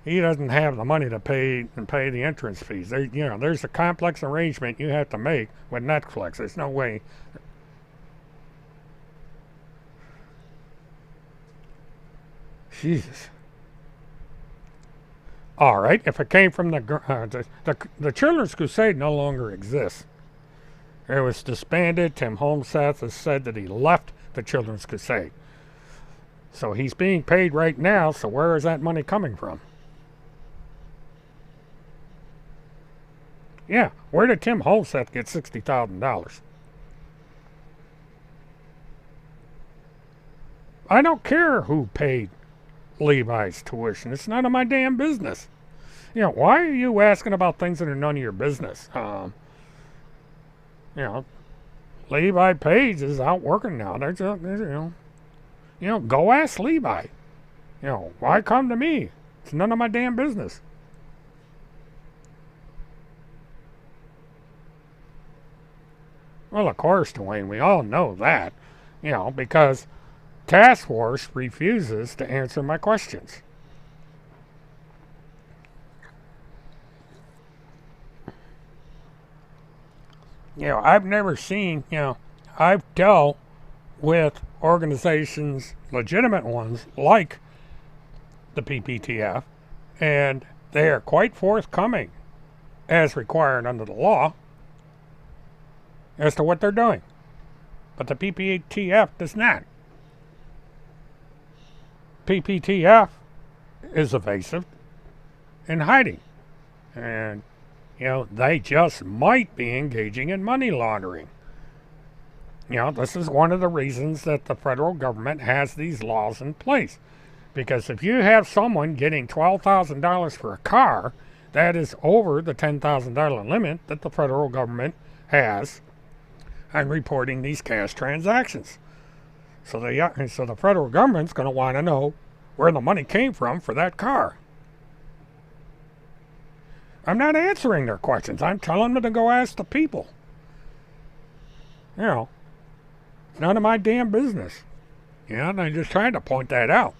Speaker 1: He doesn't have the money to pay the entrance fees. There's a complex arrangement you have to make with Netflix. There's no way. Jesus. All right, if it came from the Children's Crusade no longer exists. It was disbanded. Tim Holmseth has said that he left the Children's Crusade. So he's being paid right now, so where is that money coming from? Yeah, where did Tim Holseth get $60,000? I don't care who paid Levi's tuition. It's none of my damn business. Why are you asking about things that are none of your business? You know, Levi Page is out working now. Go ask Levi. Why come to me? It's none of my damn business. Well, of course, Dwayne, we all know that. Because Task Force refuses to answer my questions. I've never seen, I've dealt with organizations, legitimate ones, like the PPTF, and they are quite forthcoming, as required under the law, as to what they're doing. But the PPTF does not. PPTF is evasive and hiding. And, they just might be engaging in money laundering. This is one of the reasons that the federal government has these laws in place. Because if you have someone getting $12,000 for a car, that is over the $10,000 limit that the federal government has on reporting these cash transactions. So the federal government's going to want to know where the money came from for that car. I'm not answering their questions. I'm telling them to go ask the people. None of my damn business. And I just tried to point that out.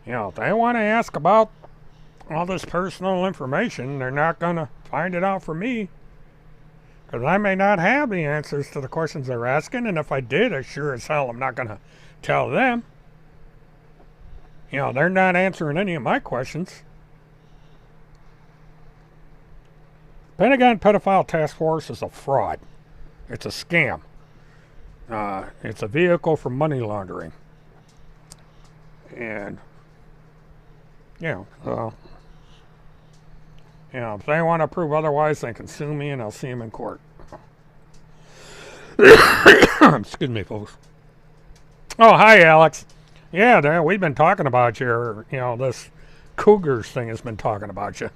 Speaker 1: If they want to ask about all this personal information, they're not going to find it out from me. Because I may not have the answers to the questions they're asking, and if I did, I sure as hell am not going to tell them. They're not answering any of my questions. Pentagon Pedophile Task Force is a fraud. It's a scam. It's a vehicle for money laundering. And, if they want to prove otherwise, they can sue me and I'll see them in court. Excuse me, folks. Oh, hi, Alex. Yeah, we've been talking about your, this Cougars thing has been talking about you.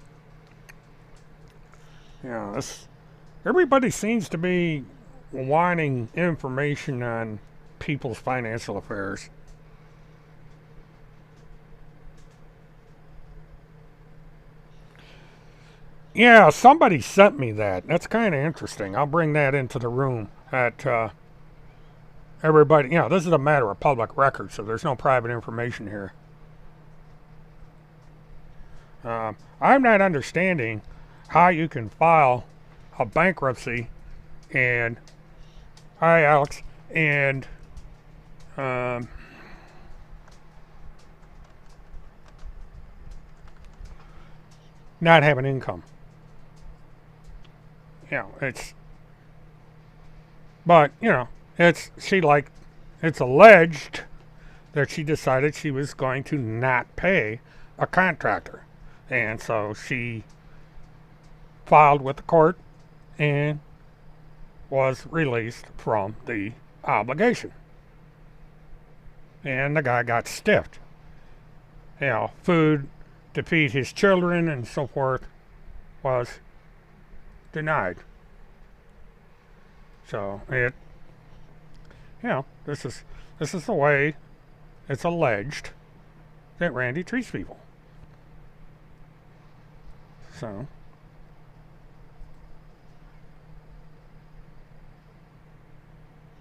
Speaker 1: Everybody seems to be wanting information on people's financial affairs. Yeah, somebody sent me that. That's kind of interesting. I'll bring that into the room at everybody. This is a matter of public record, so there's no private information here. I'm not understanding how you can file a bankruptcy and, hi Alex, and not have an income. It's alleged that she decided she was going to not pay a contractor. And so she filed with the court and was released from the obligation. And the guy got stiffed. Food to feed his children and so forth was denied. So this is the way it's alleged that Randy treats people. So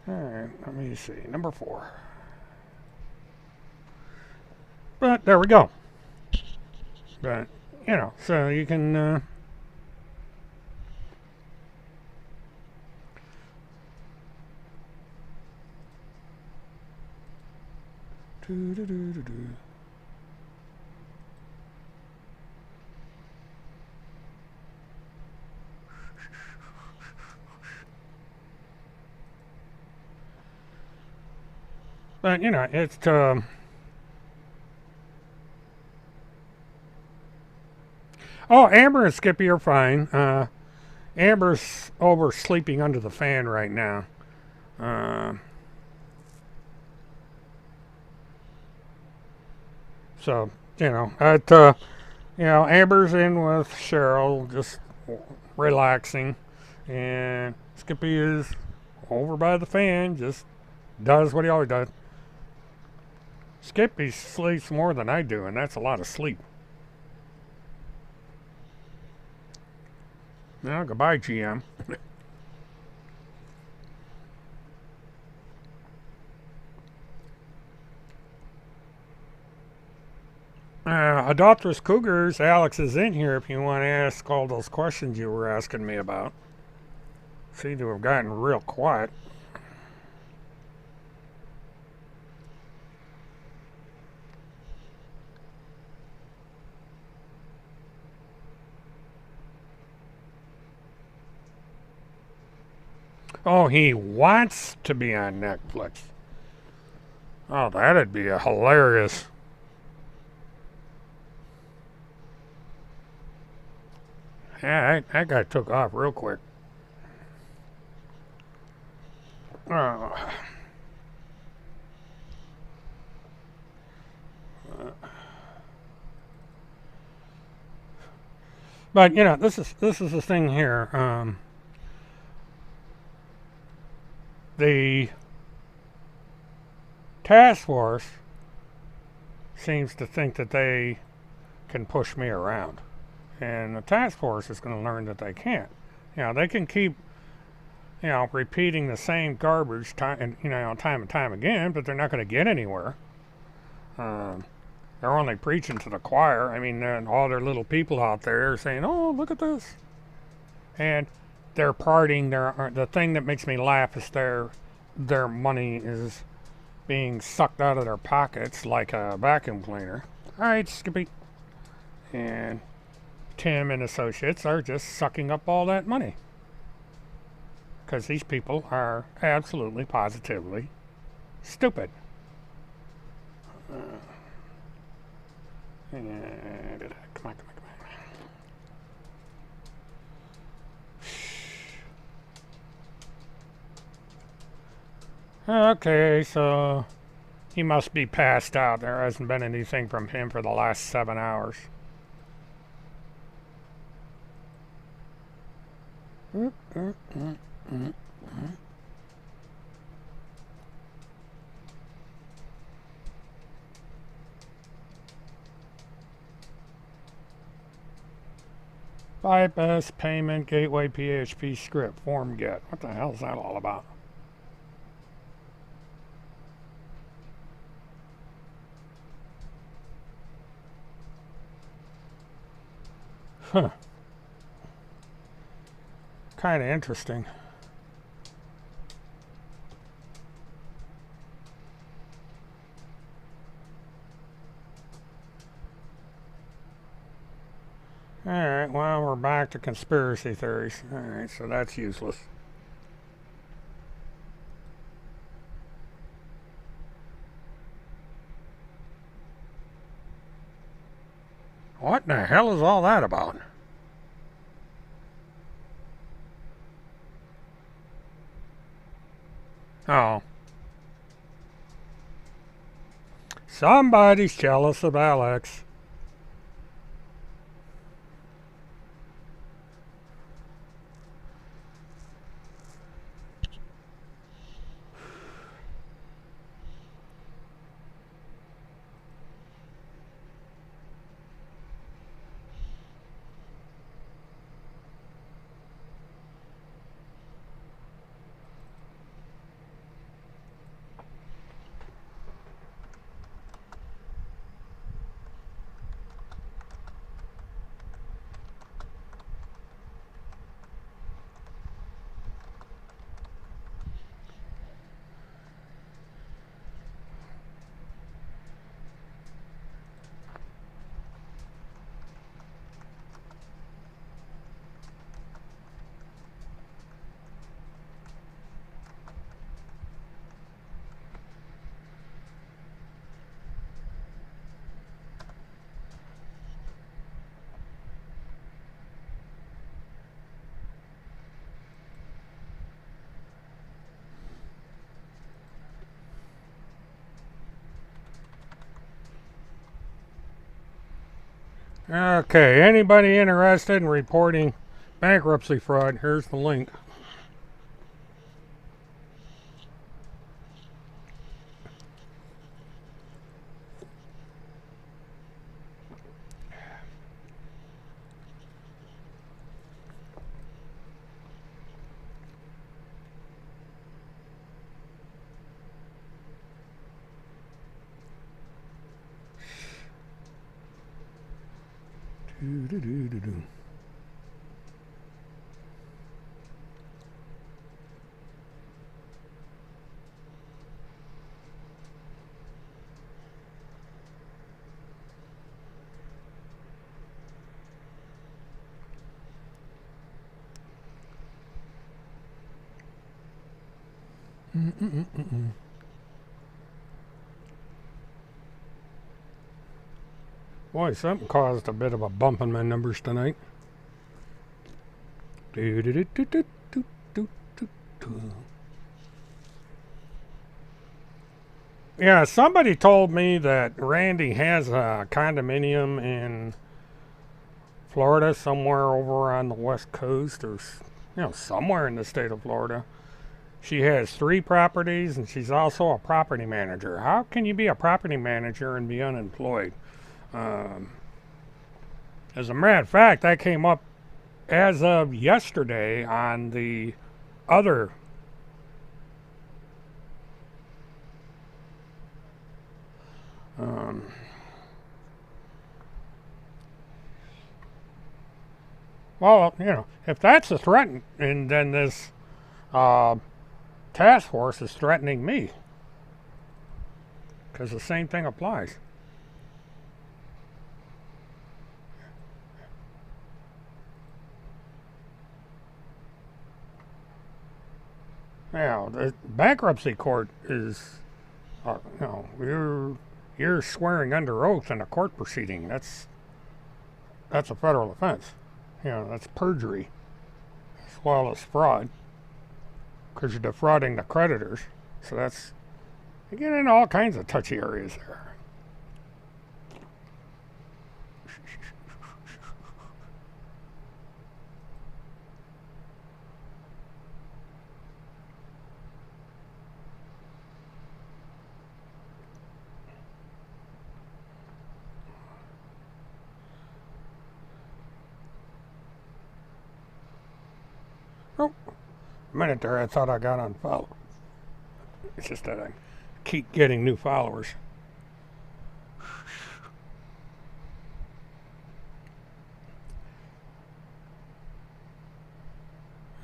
Speaker 1: all right, let me see. Number 4. But there we go. But so you can but it's oh, Amber and Skippy are fine. Amber's oversleeping under the fan right now. So, Amber's in with Cheryl, just relaxing, and Skippy is over by the fan, just does what he always does. Skippy sleeps more than I do, and that's a lot of sleep. Well, goodbye, GM. Adoptress Cougars, Alex is in here if you want to ask all those questions you were asking me about. Seem to have gotten real quiet. Oh, he wants to be on Netflix. Oh, that'd be a hilarious. Yeah, that guy took off real quick. But this is the thing here. The task force seems to think that they can push me around, and the task force is going to learn that they can't. They can keep repeating the same garbage time and time again, but they're not going to get anywhere. They're only preaching to the choir. I mean, all their little people out there are saying, "Oh, look at this," and they're partying. The thing that makes me laugh is their money is being sucked out of their pockets like a vacuum cleaner. All right, Skippy. And Tim and associates are just sucking up all that money. Because these people are absolutely, positively stupid. Come on. Okay, so he must be passed out. There hasn't been anything from him for the last 7 hours. Bypass payment gateway PHP script form get. What the hell is that all about? Huh. Kind of interesting. Alright, well, we're back to conspiracy theories. Alright, so that's useless. What the hell is all that about? Oh. Somebody's jealous of Alex. Okay, anybody interested in reporting bankruptcy fraud, here's the link. Do-do-do-do-do. Boy, something caused a bit of a bump in my numbers tonight. Yeah, somebody told me that Randy has a condominium in Florida, somewhere over on the West Coast, or somewhere in the state of Florida. She has 3 properties, and she's also a property manager. How can you be a property manager and be unemployed? As a matter of fact, that came up as of yesterday on the other well, if that's a threat, and then this task force is threatening me, because the same thing applies. Now, the bankruptcy court is, you're swearing under oath in a court proceeding. That's a federal offense. That's perjury as well as fraud, because you're defrauding the creditors. So you get into all kinds of touchy areas there. Oh, a minute there, I thought I got unfollowed. It's just that I keep getting new followers.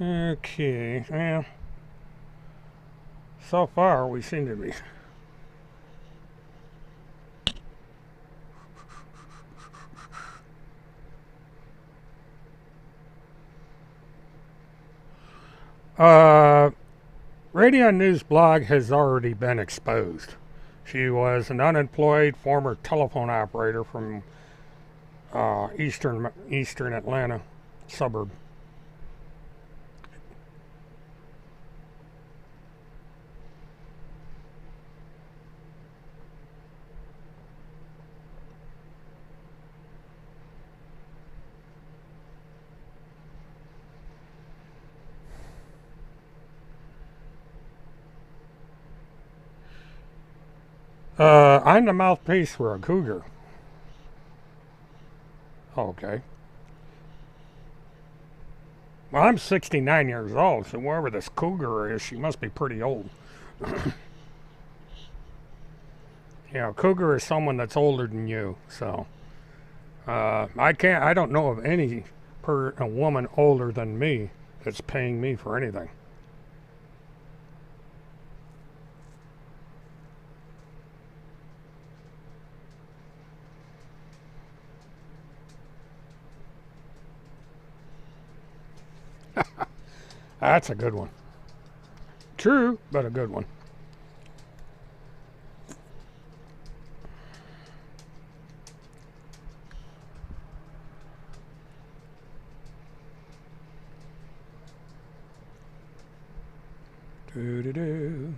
Speaker 1: Okay, well, so far we seem to be. Radio News blog has already been exposed. She was an unemployed former telephone operator from eastern Atlanta suburb. I'm the mouthpiece for a cougar. Okay. Well, I'm 69 years old, so whoever this cougar is, she must be pretty old. Cougar is someone that's older than you, so I don't know of any a woman older than me that's paying me for anything. That's a good one. True, but a good one. Do-do-do.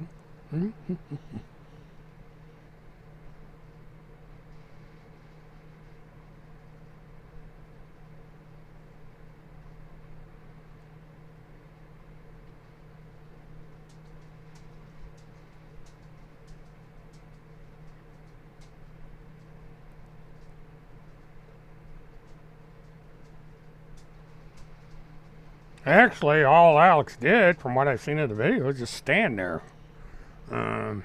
Speaker 1: Actually, all Alex did, from what I've seen in the video, was just stand there. Um,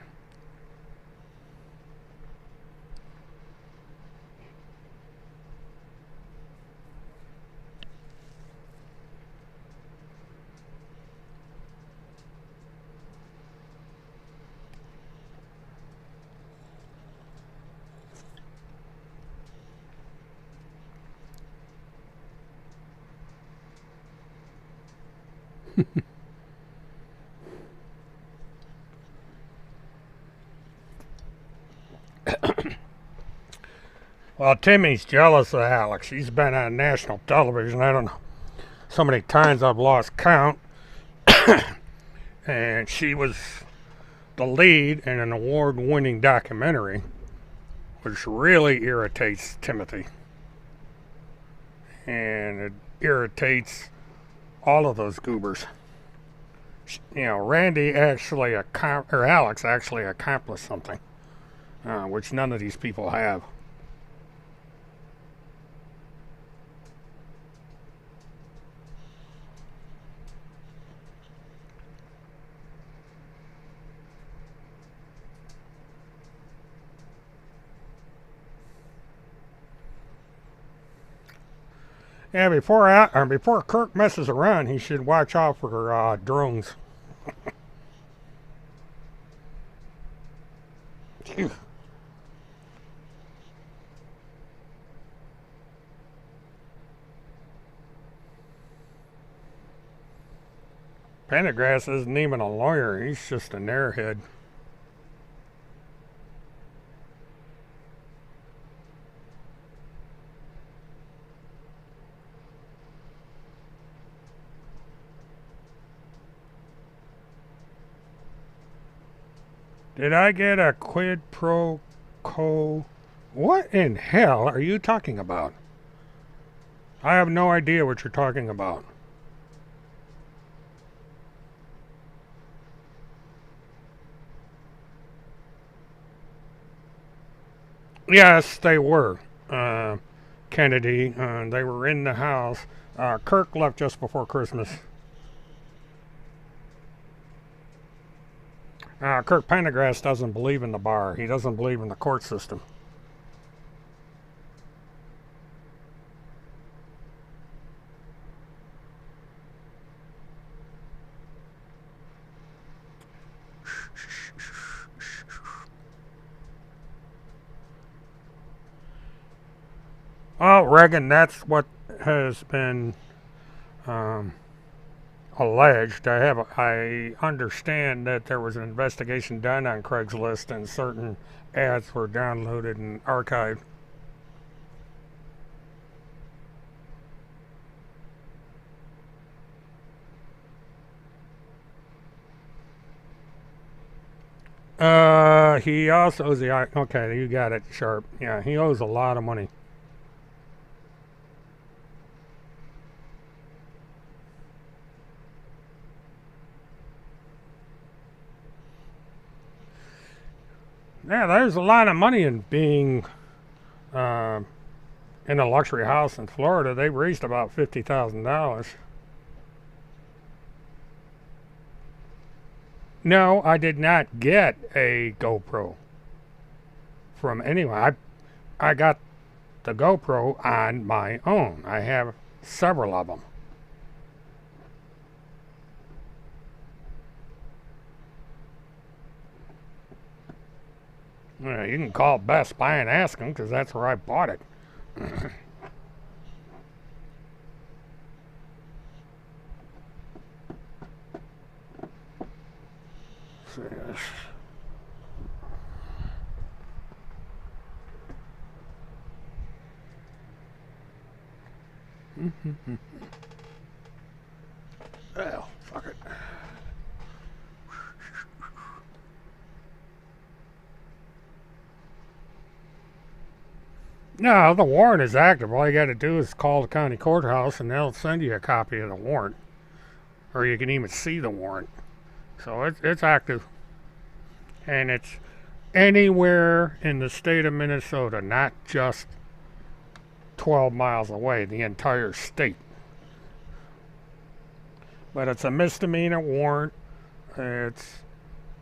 Speaker 1: well, Timmy's jealous of Alex. He's been on national television. I don't know so many times I've lost count. And she was the lead in an award-winning documentary, which really irritates Timothy. And it irritates all of those goobers. You know, Alex actually accomplished something, which none of these people have. Yeah, before Kirk messes around, he should watch out for drones. Pendergrass isn't even a lawyer. He's just an airhead. Did I get a quid pro quo? What in hell are you talking about? I have no idea what you're talking about. Yes, they were. Kennedy, they were in the house. Kirk left just before Christmas. Kirk Pendergrass doesn't believe in the bar. He doesn't believe in the court system. Oh, Reagan, that's what has been alleged. I understand that there was an investigation done on Craigslist and certain ads were downloaded and archived. He also owes okay, you got it, Sharp. Yeah, he owes a lot of money. Yeah, there's a lot of money in being in a luxury house in Florida. They raised about $50,000. No, I did not get a GoPro from anyone. I got the GoPro on my own. I have several of them. You can call Best Buy and ask them, because that's where I bought it. Well, fuck it. No, the warrant is active. All you got to do is call the county courthouse and they'll send you a copy of the warrant. Or you can even see the warrant. So it's active. And it's anywhere in the state of Minnesota, not just 12 miles away, the entire state. but it's a misdemeanor warrant. It's,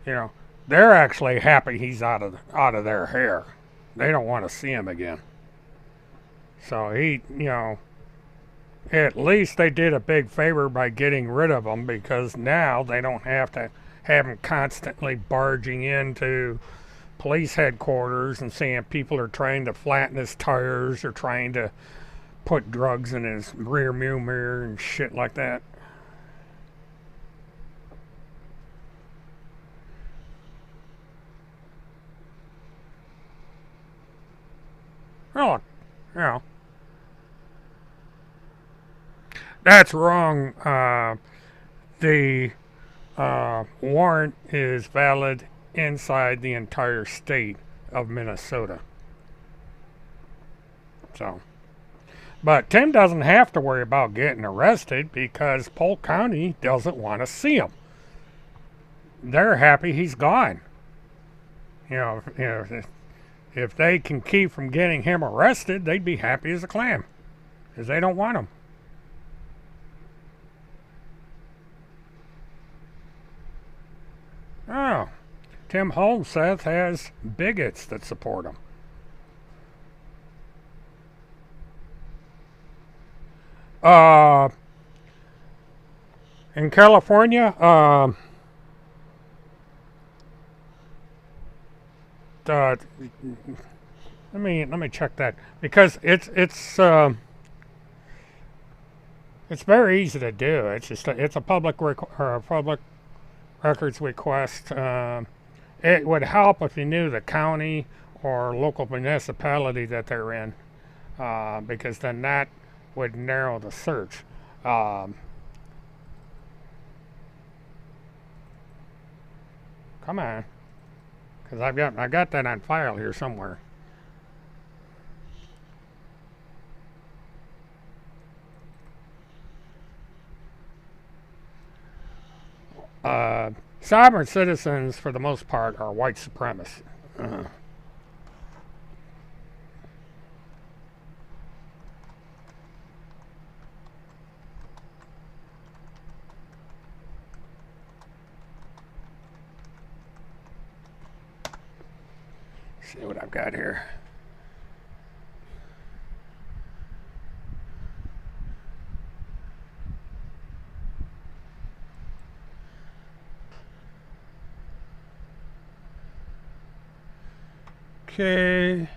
Speaker 1: you know, they're actually happy he's out of their hair. They don't want to see him again. So he, at least they did a big favor by getting rid of him, because now they don't have to have him constantly barging into police headquarters and saying people are trying to flatten his tires or trying to put drugs in his rear view mirror and shit like that. Oh, that's wrong. The warrant is valid inside the entire state of Minnesota. So, but Tim doesn't have to worry about getting arrested because Polk County doesn't want to see him. They're happy he's gone. If they can keep from getting him arrested, they'd be happy as a clam, because they don't want him. Oh, Tim Holmseth has bigots that support him. In California, let me check that, because it's very easy to do. It's a public records request. It would help if you knew the county or local municipality that they're in, because then that would narrow the search. Come on, because I got that on file here somewhere. Sovereign citizens, for the most part, are white supremacists. See what I've got here. Okay.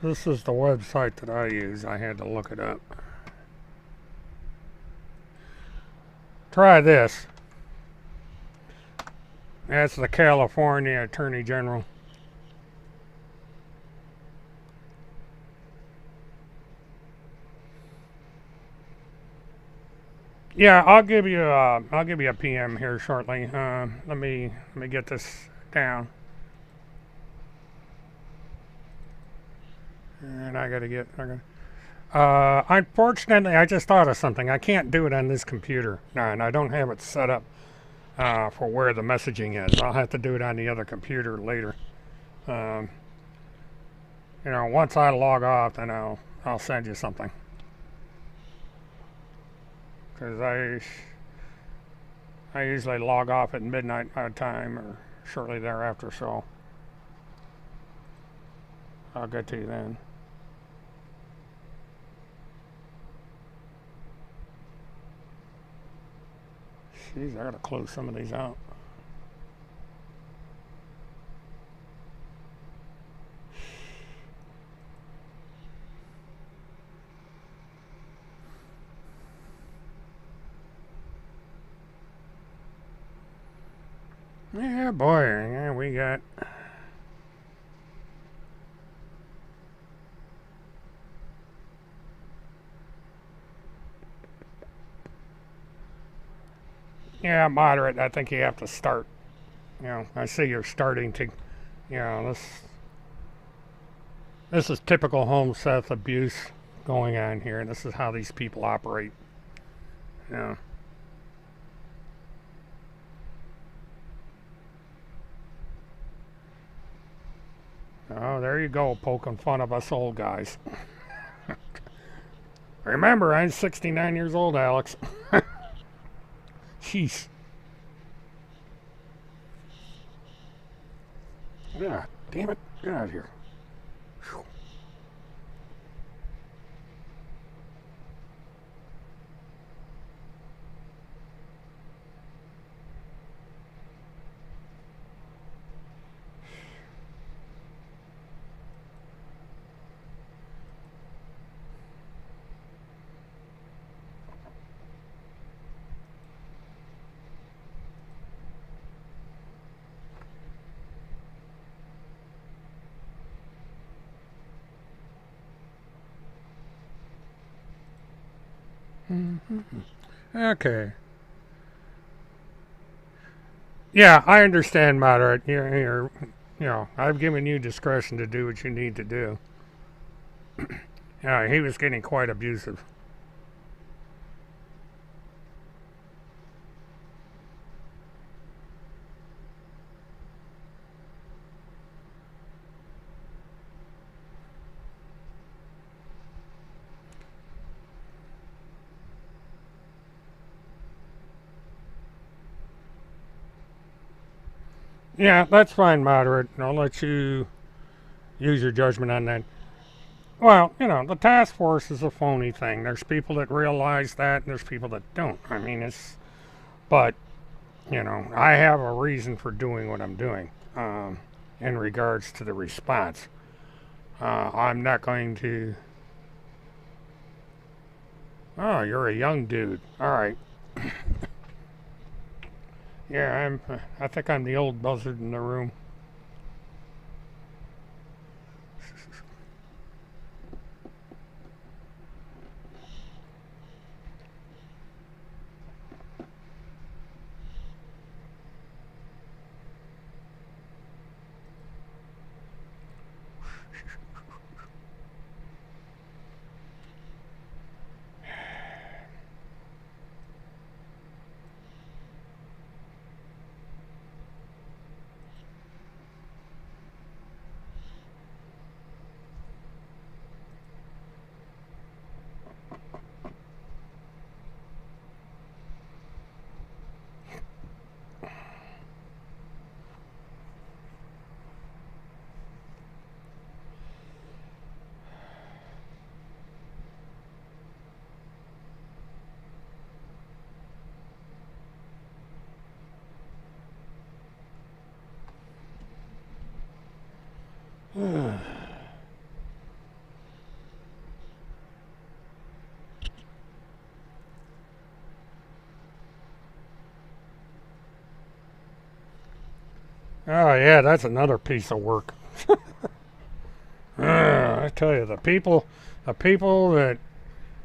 Speaker 1: This is the website that I use. I had to look it up. Try this. That's the California Attorney General. Yeah, I'll give you a PM here shortly. Let me get this down. And unfortunately, I just thought of something. I can't do it on this computer. No, and I don't have it set up for where the messaging is. I'll have to do it on the other computer later. Once I log off, then I'll send you something. Because I usually log off at midnight my time or shortly thereafter, so I'll get to you then. Jeez, I gotta close some of these out. Yeah, boy, yeah, we got... Yeah, moderate. I think you have to start. I see you're starting to, this is typical Holmseth abuse going on here, and this is how these people operate. Yeah. Oh, there you go, poking fun of us old guys. Remember, I'm 69 years old, Alex. Jeez. Yeah, damn it. Get out of here. Whew. Okay. Yeah, I understand, moderate. I've given you discretion to do what you need to do. Yeah, he was getting quite abusive. Yeah, that's fine, moderate. I'll let you use your judgment on that. Well, the task force is a phony thing. There's people that realize that, and there's people that don't. I mean, but, I have a reason for doing what I'm doing in regards to the response. I'm not going to. Oh, you're a young dude. All right. Yeah, I think I'm the old buzzard in the room. Oh yeah, that's another piece of work. I tell you, the people that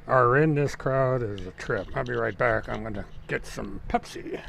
Speaker 1: are in this crowd is a trip. I'll be right back. I'm going to get some Pepsi.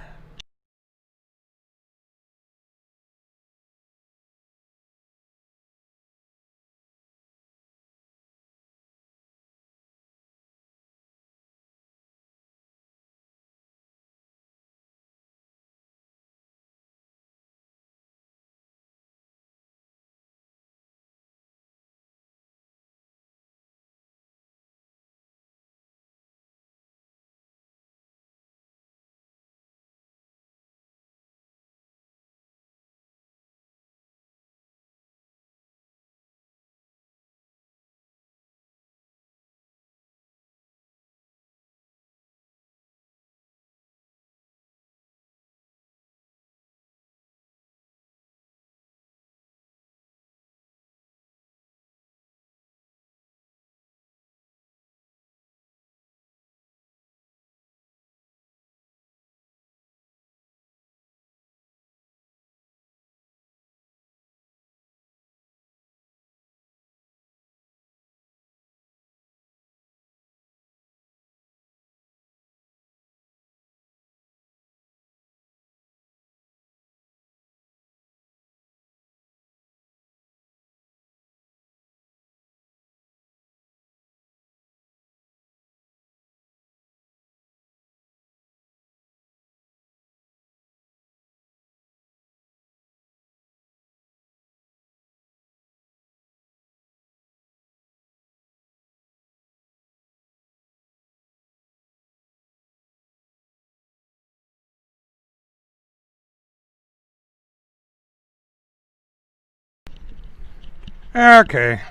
Speaker 1: Okay.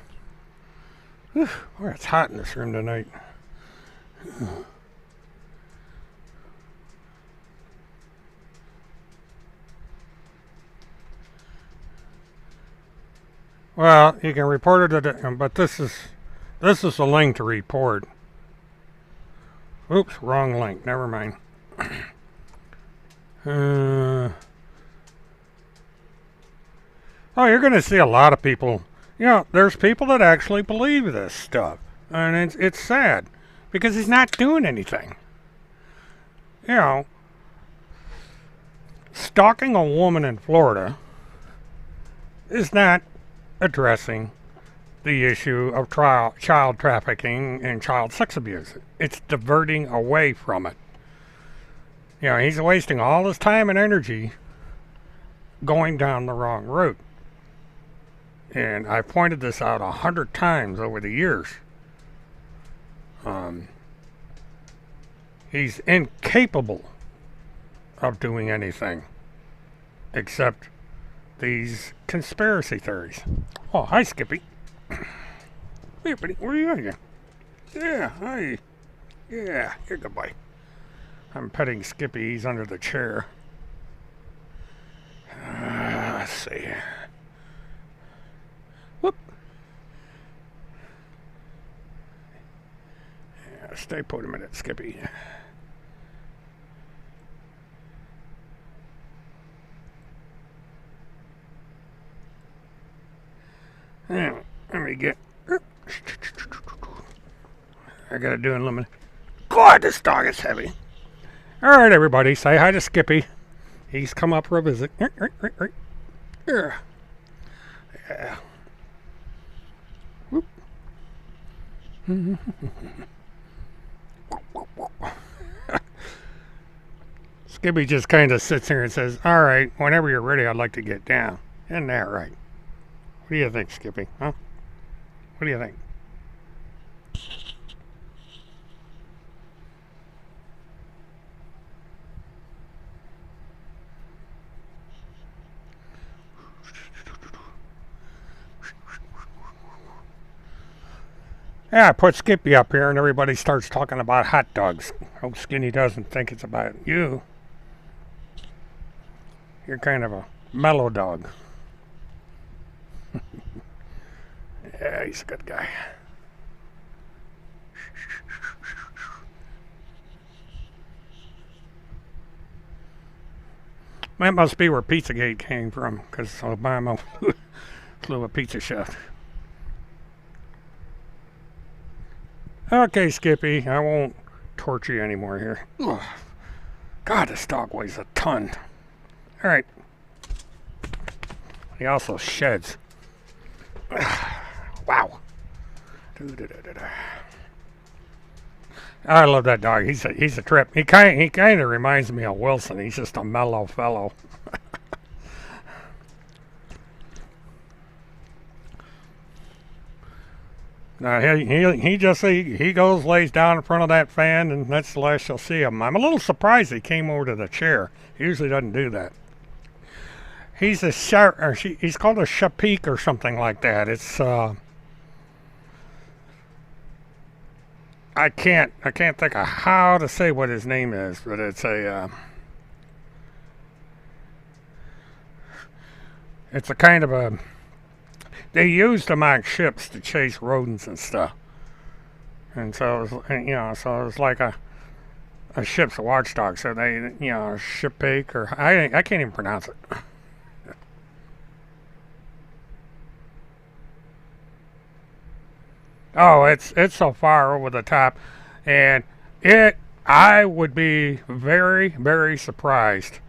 Speaker 1: Whew, boy, it's hot in this room tonight. Well, you can report it, but this is a link to report. Oops, wrong link. Never mind. Oh, you're going to see a lot of people. You know, there's people that actually believe this stuff, and it's sad because he's not doing anything. You know, stalking a woman in Florida is not addressing the issue of child trafficking and child sex abuse. It's diverting away from it. You know, he's wasting all his time and energy going down the wrong route. And I've pointed this out 100 times over the years. He's incapable of doing anything except these conspiracy theories. Oh, hi, Skippy. Hey, buddy, where are you again? Yeah, hi. Yeah, here, good boy. I'm petting Skippy. He's under the chair. Let's see. Whoop. Yeah, stay put a minute, Skippy. Yeah, let me get. I gotta do unlimited. God, this dog is heavy. All right, everybody, say hi to Skippy. He's come up for a visit. Yeah. Whoop. Skippy just kind of sits here and says, all right, whenever you're ready, I'd like to get down. Isn't that right? What do you think, Skippy? Huh? What do you think? Yeah, I put Skippy up here and everybody starts talking about hot dogs. Hope Skinny doesn't think it's about you. You're kind of a mellow dog. Yeah, he's a good guy. That must be where Pizzagate came from, because Obama flew a pizza chef. Okay, Skippy, I won't torture you anymore here. Ugh. God, this dog weighs a ton. All right. He also sheds. Wow. I love that dog. He's a trip. He kind of reminds me of Wilson. He's just a mellow fellow. Now he goes, lays down in front of that fan, and that's the last you'll see him. I'm a little surprised he came over to the chair. He usually doesn't do that. He's he's called a Shapeek or something like that. It's I can't think of how to say what his name is, but it's a kind of a. They used them on ships to chase rodents and stuff, and so it was like a ship's watchdog. So they, Shapeek, or I can't even pronounce it. Oh, it's so far over the top, and I would be very, very surprised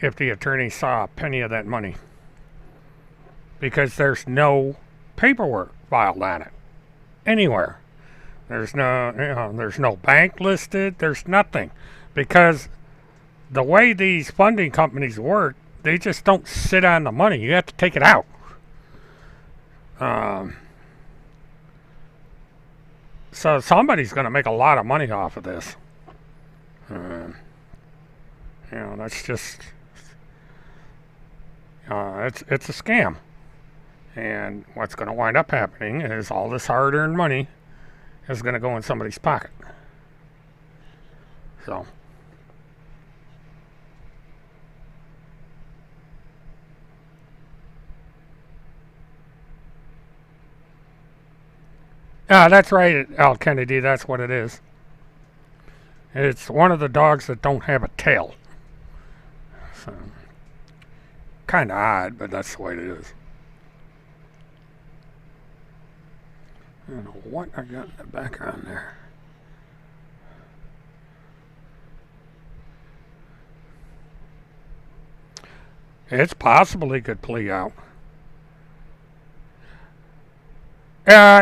Speaker 1: if the attorney saw a penny of that money, because there's no paperwork filed on it anywhere. There's no bank listed. There's nothing, because the way these funding companies work, they just don't sit on the money. You have to take it out. So somebody's going to make a lot of money off of this. That's just it's a scam. And what's going to wind up happening is all this hard-earned money is going to go in somebody's pocket. So, that's right, Al Kennedy. That's what it is. It's one of the dogs that don't have a tail. So, kind of odd, but that's the way it is. I don't know what I got in the background there. It's possible he could plea out.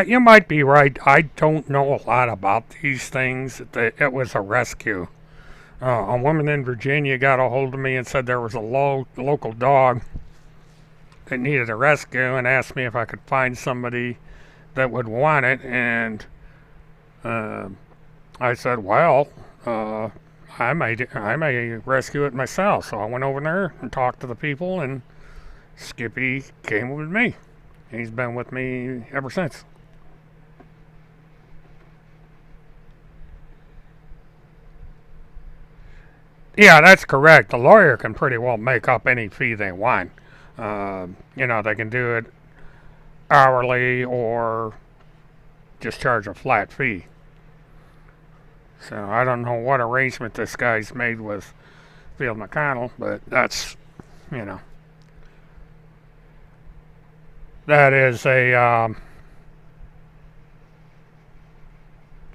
Speaker 1: You might be right. I don't know a lot about these things. It was a rescue. A woman in Virginia got a hold of me and said there was a local dog that needed a rescue and asked me if I could find somebody that would want it. And I said, well, I may rescue it myself. So I went over there and talked to the people, and Skippy came with me. He's been with me ever since. Yeah, that's correct. The lawyer can pretty well make up any fee they want. They can do it hourly or just charge a flat fee. So I don't know what arrangement this guy's made with Field McConnell, but that's, that is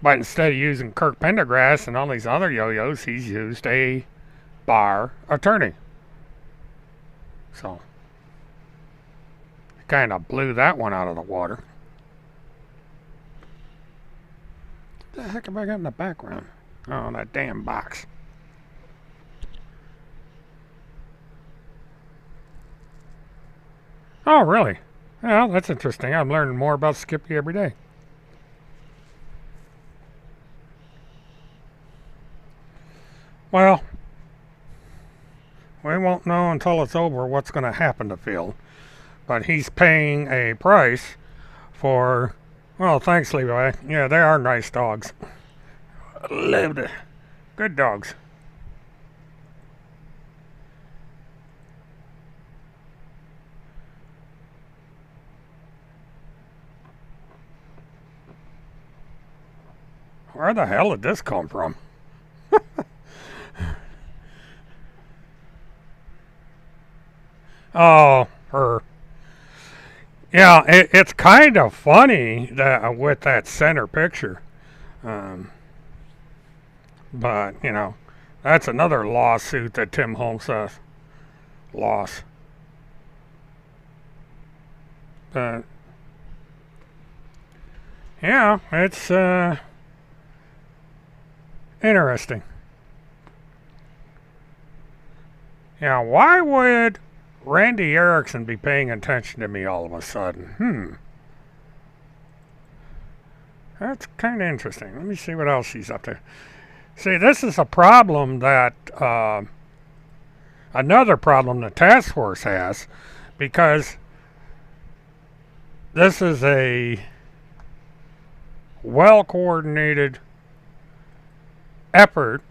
Speaker 1: but instead of using Kirk Pendergrass and all these other yo-yos, he's used a bar attorney. So, kind of blew that one out of the water. What the heck have I got in the background? Oh, that damn box. Oh, really? Well, that's interesting. I'm learning more about Skippy every day. Well, we won't know until it's over what's going to happen to Field. But he's paying a price for, well, thanks, Levi. Yeah, they are nice dogs. Lived it. Good dogs. Where the hell did this come from? Oh, her. Yeah, it's kind of funny that with that center picture. But, that's another lawsuit that Tim Holmes lost. But, yeah, it's interesting. Yeah, why would Randy Erickson be paying attention to me all of a sudden? That's kind of interesting. Let me see what else she's up to. See, this is a problem that, another problem the task force has, because this is a well-coordinated effort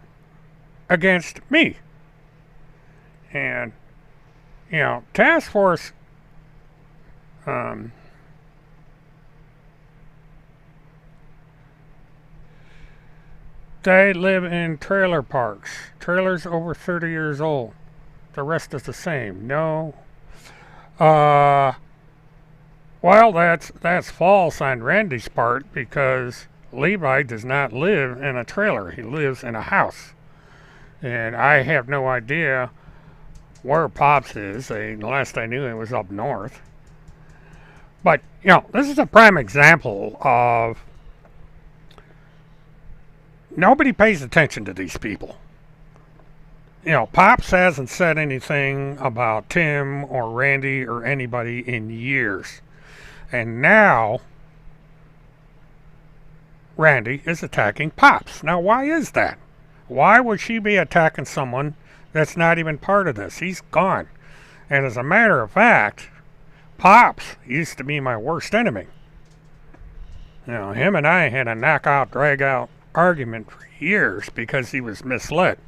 Speaker 1: against me. And task force, they live in trailer parks. Trailers over 30 years old. The rest is the same. No. Well, that's false on Randy's part, because Levi does not live in a trailer. He lives in a house. And I have no idea where Pops is. The last I knew, it was up north. But, this is a prime example of nobody pays attention to these people. Pops hasn't said anything about Tim or Randy or anybody in years. And now, Randy is attacking Pops. Now, why is that? Why would she be attacking someone that's not even part of this? He's gone. And as a matter of fact, Pops used to be my worst enemy. You know, him and I had a knockout, drag-out argument for years because he was misled.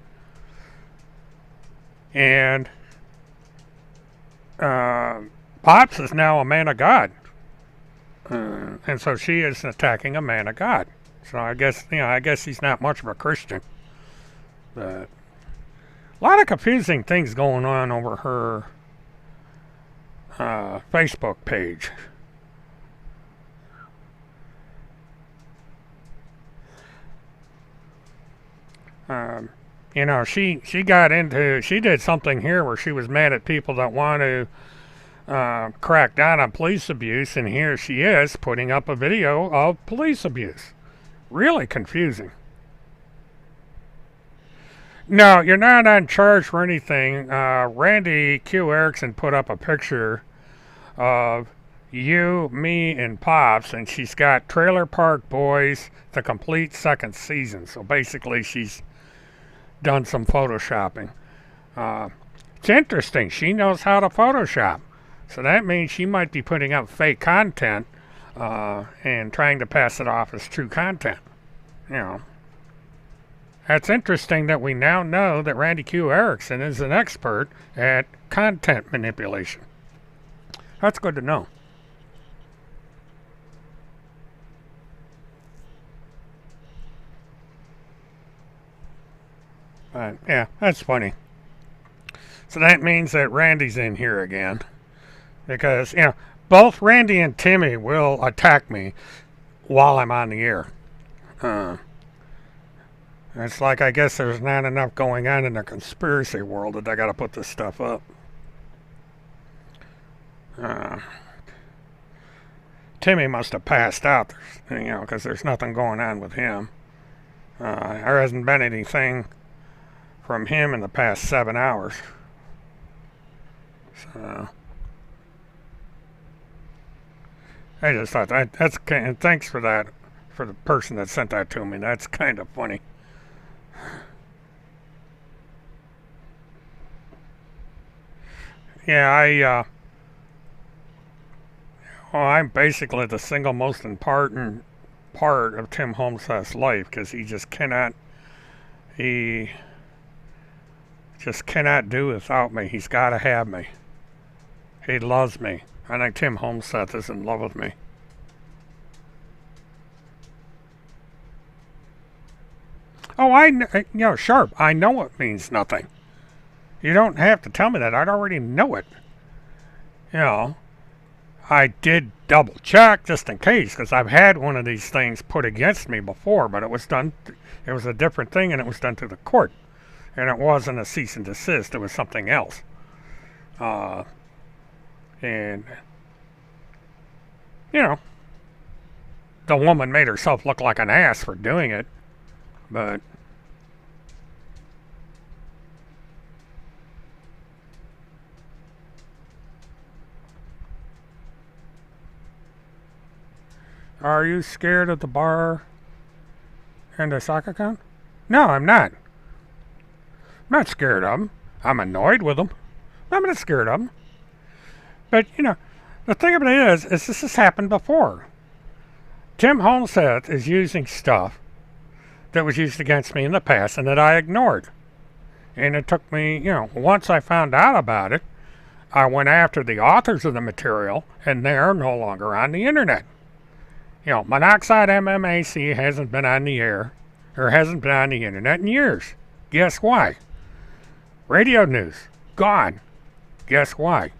Speaker 1: And Pops is now a man of God. And so she is attacking a man of God. So I guess he's not much of a Christian. But a lot of confusing things going on over her Facebook page. You know, she did something here where she was mad at people that want to crack down on police abuse, and here she is putting up a video of police abuse. Really confusing. No, you're not on charge for anything. Randy Q. Erickson put up a picture of you, me, and Pops, and she's got Trailer Park Boys, the complete second season. So basically she's done some photoshopping. It's interesting. She knows how to Photoshop. So that means she might be putting up fake content and trying to pass it off as true content. You know. That's interesting that we now know that Randy Q. Erickson is an expert at content manipulation. That's good to know. But yeah, that's funny. So that means that Randy's in here again. Because, you know, both Randy and Timmy will attack me while I'm on the air. It's like, I guess there's not enough going on in the conspiracy world that I gotta put this stuff up. Timmy must have passed out, you know, because there's nothing going on with him. There hasn't been anything from him in the past 7 hours. So I just thought that's and thanks for that, for the person that sent that to me. That's kind of funny. Yeah, I'm basically the single most important part of Tim Homestead's life, because he just cannot do without me. He's got to have me. He loves me. I think Tim Homestead is in love with me. Oh, Sharp, I know it means nothing. You don't have to tell me that. I'd already know it. You know, I did double check just in case, because I've had one of these things put against me before, but it was a different thing, and it was done through the court. And it wasn't a cease and desist, it was something else. And, you know, the woman made herself look like an ass for doing it, but are you scared of the bar and the sock account? No, I'm not. I'm not scared of them. I'm annoyed with them. I'm not scared of them. But, you know, the thing about it is this has happened before. Tim Homestead is using stuff that was used against me in the past and that I ignored. And it took me, you know, once I found out about it, I went after the authors of the material, and they're no longer on the internet. You know, Monoxide MMAC hasn't been on the air, or hasn't been on the internet in years. Guess why? Radio news, gone. Guess why?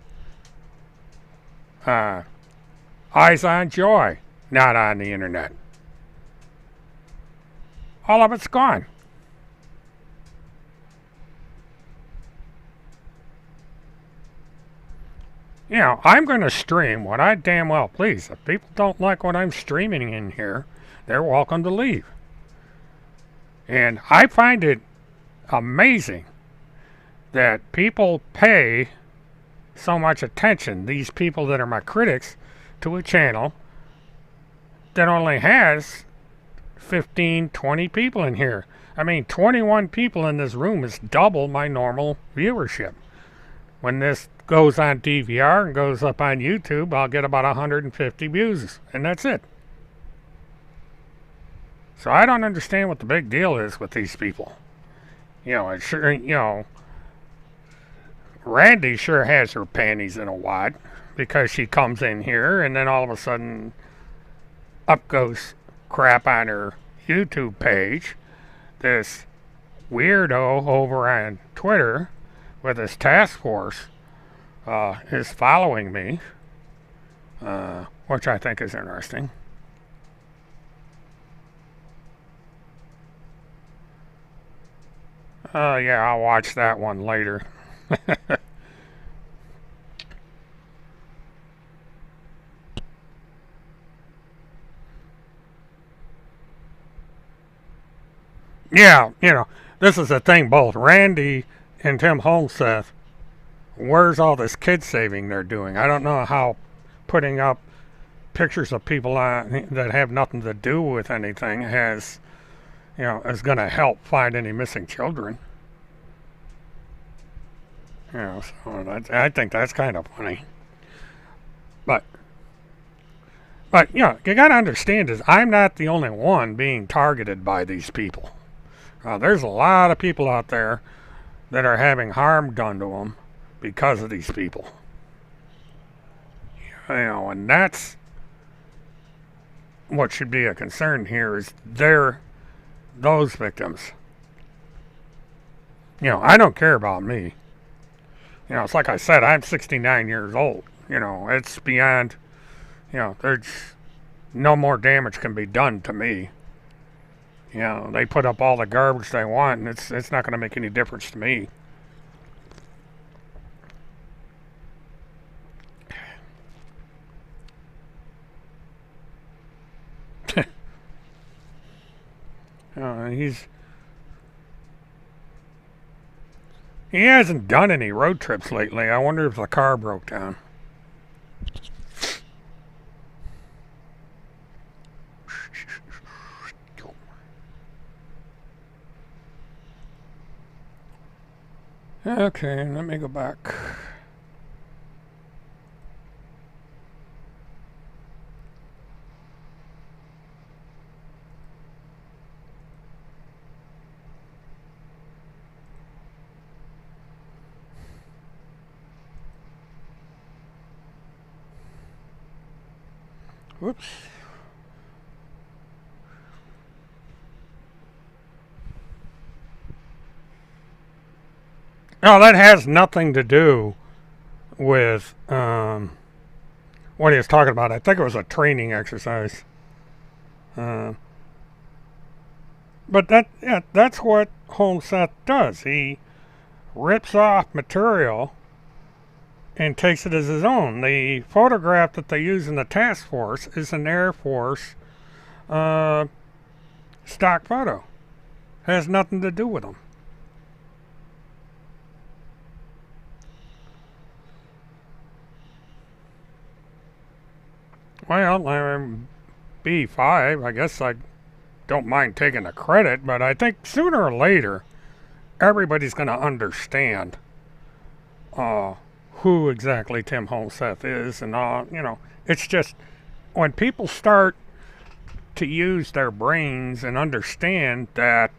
Speaker 1: Eyes on Joy, not on the internet. All of it's gone. You know, I'm going to stream what I damn well please. If people don't like what I'm streaming in here, they're welcome to leave. And I find it amazing that people pay so much attention, these people that are my critics, to a channel that only has 15, 20 people in here. I mean, 21 people in this room is double my normal viewership. When this goes on DVR and goes up on YouTube, I'll get about 150 views, and that's it. So I don't understand what the big deal is with these people. It sure, Randy sure has her panties in a wad because she comes in here and then all of a sudden up goes crap on her YouTube page. This weirdo over on Twitter with his task force is following me, which I think is interesting. Yeah, I'll watch that one later. Yeah, this is the thing, both Randy and Tim Holmseth, where's all this kid saving they're doing? I don't know how putting up pictures of people that have nothing to do with anything is going to help find any missing children. So I think that's kind of funny. But you got to understand is I'm not the only one being targeted by these people. There's a lot of people out there that are having harm done to them because of these people. And that's what should be a concern here is those victims. I don't care about me. It's like I said, I'm 69 years old. It's beyond, there's no more damage can be done to me. They put up all the garbage they want, and it's not going to make any difference to me. He hasn't done any road trips lately. I wonder if the car broke down. Okay, let me go back. Whoops. No, that has nothing to do with what he was talking about. I think it was a training exercise. But that's what Holmseth does. He rips off material and takes it as his own. The photograph that they use in the task force is an Air Force stock photo. Has nothing to do with them. Well, B5, I guess I don't mind taking the credit, but I think sooner or later, everybody's going to understand who exactly Tim Holmseth is and all. It's just when people start to use their brains and understand that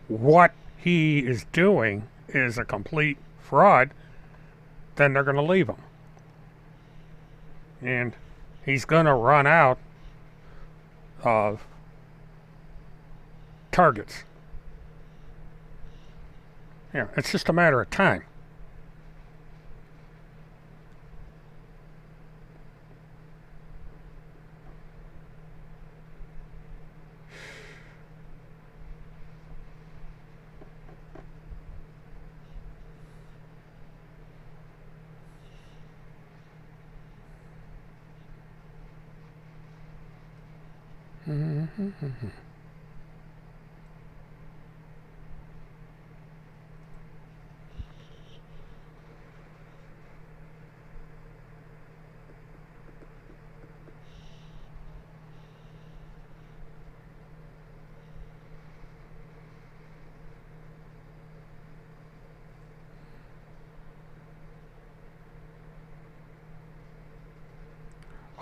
Speaker 1: what he is doing is a complete fraud, then they're going to leave him. And he's going to run out of targets. It's just a matter of time.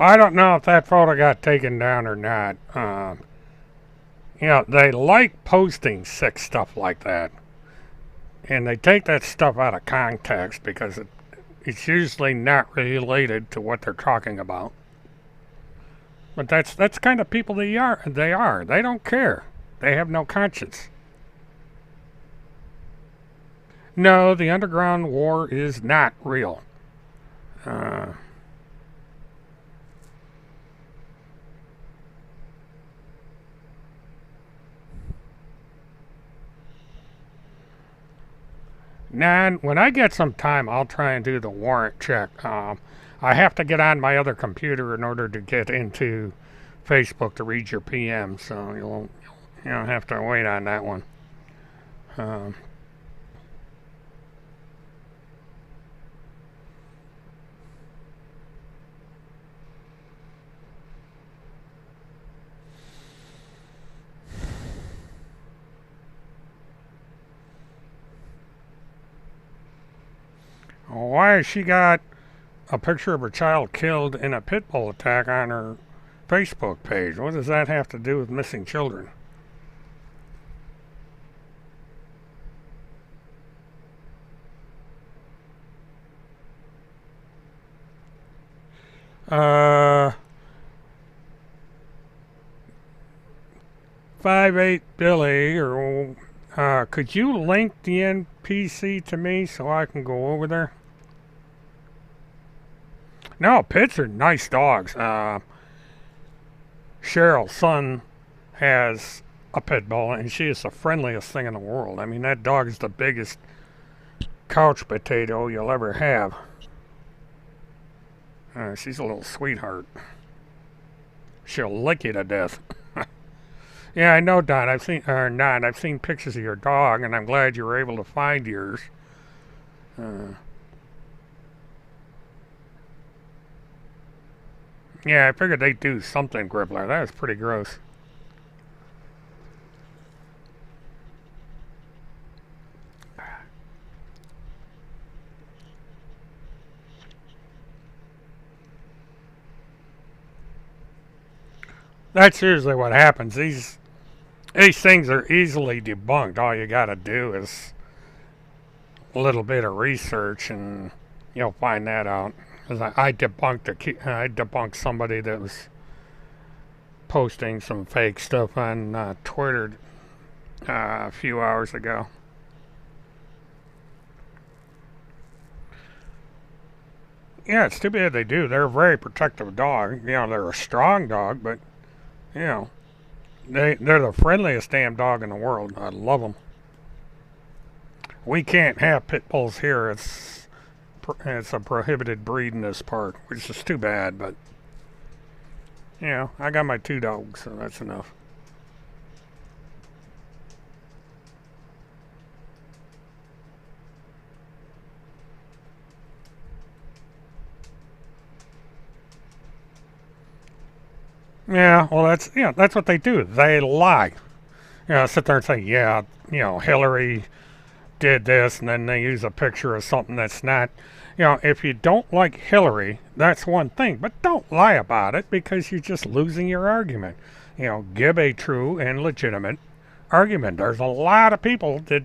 Speaker 1: I don't know if that photo got taken down or not. They like posting sick stuff like that. And they take that stuff out of context because it's usually not related to what they're talking about. But that's kind of people they are. They don't care. They have no conscience. No, the underground war is not real. Now, when I get some time, I'll try and do the warrant check. I have to get on my other computer in order to get into Facebook to read your PM, so you'll have to wait on that one. Why has she got a picture of her child killed in a pit bull attack on her Facebook page? What does that have to do with missing children? Uh, 58 Billy, or could you link the NPC to me so I can go over there? No, pits are nice dogs. Cheryl's son has a pit bull, and she is the friendliest thing in the world. I mean, that dog is the biggest couch potato you'll ever have. She's a little sweetheart. She'll lick you to death. Yeah, I know, Don. I've seen pictures of your dog, and I'm glad you were able to find yours. Yeah, I figured they'd do something, Gribbler. That was pretty gross. That's usually what happens. These things are easily debunked. All you gotta do is a little bit of research, and you'll find that out. Because I debunked somebody that was posting some fake stuff on Twitter a few hours ago. Yeah, it's too bad they do. They're a very protective dog. They're a strong dog, but they're the friendliest damn dog in the world. I love them. We can't have pit bulls here. It's a prohibited breed in this part, which is too bad, but I got my 2 dogs, so that's enough. Yeah, well, that's what they do. They lie. Sit there and say, Hillary did this, and then they use a picture of something that's not. If you don't like Hillary, that's one thing, but don't lie about it because you're just losing your argument. Give a true and legitimate argument. There's a lot of people that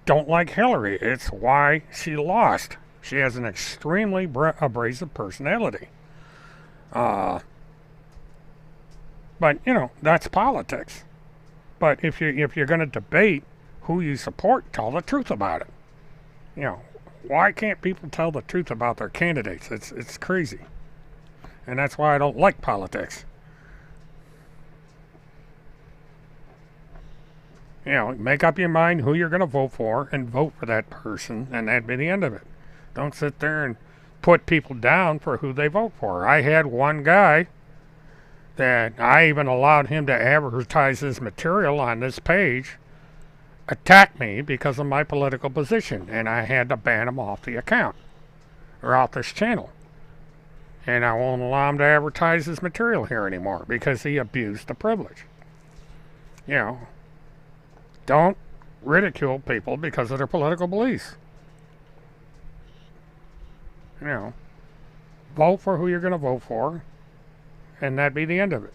Speaker 1: don't like Hillary. It's why she lost. She has an extremely abrasive personality. But that's politics. But if you're going to debate who you support, tell the truth about it. Why can't people tell the truth about their candidates? It's crazy. And that's why I don't like politics. Make up your mind who you're going to vote for and vote for that person, and that'd be the end of it. Don't sit there and put people down for who they vote for. I had one guy that I even allowed him to advertise his material on this page attack me because of my political position, and I had to ban him off the account or off this channel, and I won't allow him to advertise his material here anymore because he abused the privilege. Don't ridicule people because of their political beliefs. Vote for who you're going to vote for, and that'd be the end of it.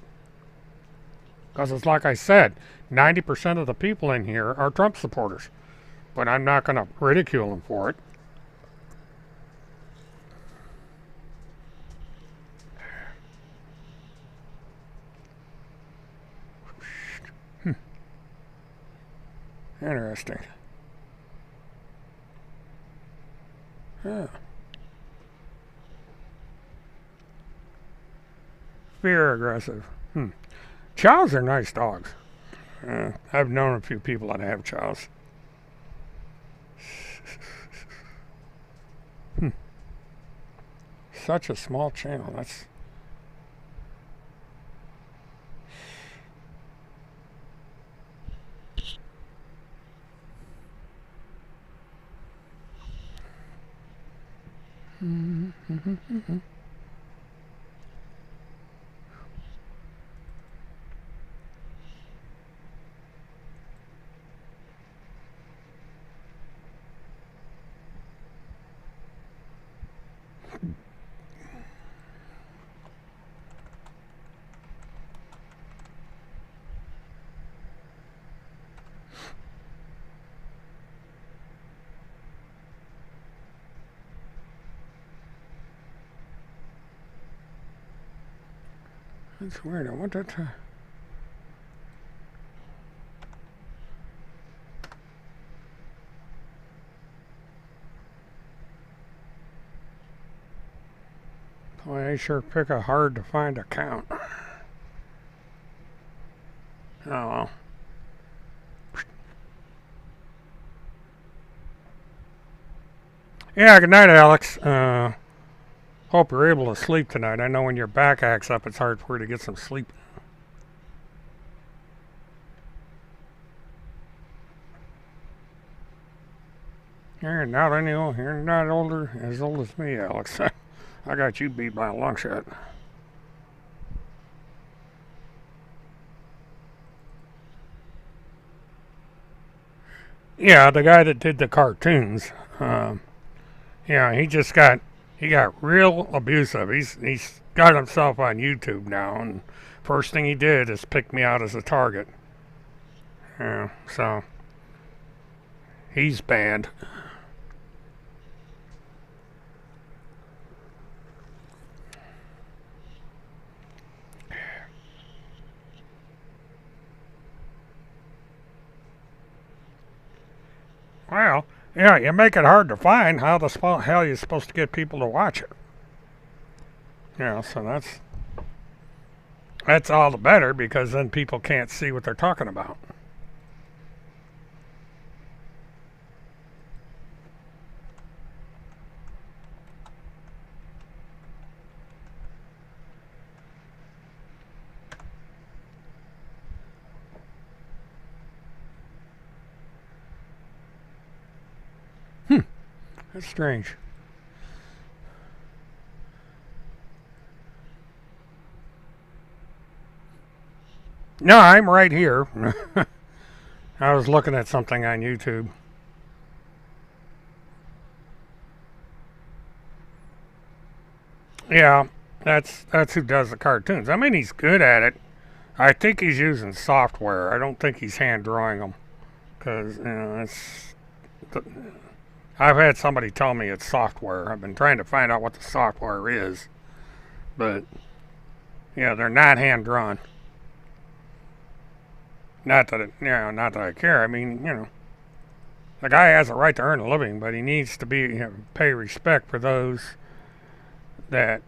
Speaker 1: Because it's like I said, 90% of the people in here are Trump supporters. But I'm not going to ridicule them for it. Interesting. Huh. Fear aggressive. Chows are nice dogs. I've known a few people that have chows. Such a small channel. That's... That's weird. I want that to... Boy, they sure pick a hard to find account. Oh well. Yeah, good night, Alex. Hope you're able to sleep tonight. I know when your back acts up, it's hard for you to get some sleep. You're not as old as me, Alex. I got you beat by a long shot. Yeah, the guy that did the cartoons. Yeah, he got real abusive. He's got himself on YouTube now, and first thing he did is pick me out as a target. Yeah, so he's banned. Well, yeah, you make it hard to find. How the hell you're supposed to get people to watch it? Yeah, so that's all the better, because then people can't see what they're talking about. That's strange. No, I'm right here. I was looking at something on YouTube. Yeah, that's who does the cartoons. I mean, he's good at it. I think he's using software. I don't think he's hand drawing them, because I've had somebody tell me it's software. I've been trying to find out what the software is, but yeah, they're not hand drawn. Not that I care. I mean, the guy has a right to earn a living, but he needs to pay respect for those that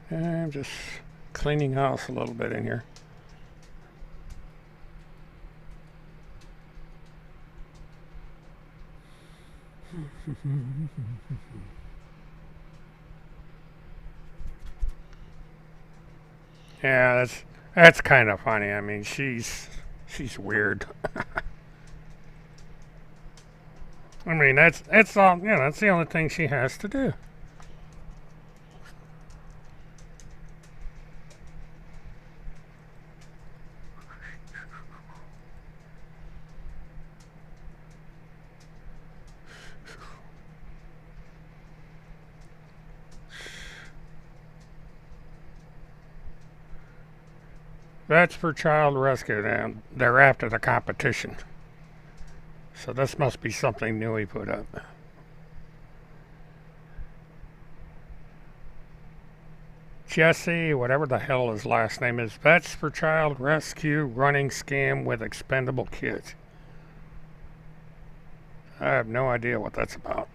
Speaker 1: I'm just cleaning house a little bit in here. Yeah, That's kind of funny. I mean, she's weird. I mean, that's all. Yeah, that's the only thing she has to do. That's for child rescue, and they're after the competition. So this must be something new he put up. Jesse, whatever the hell his last name is, Vets for Child Rescue running scam with expendable kids. I have no idea what that's about.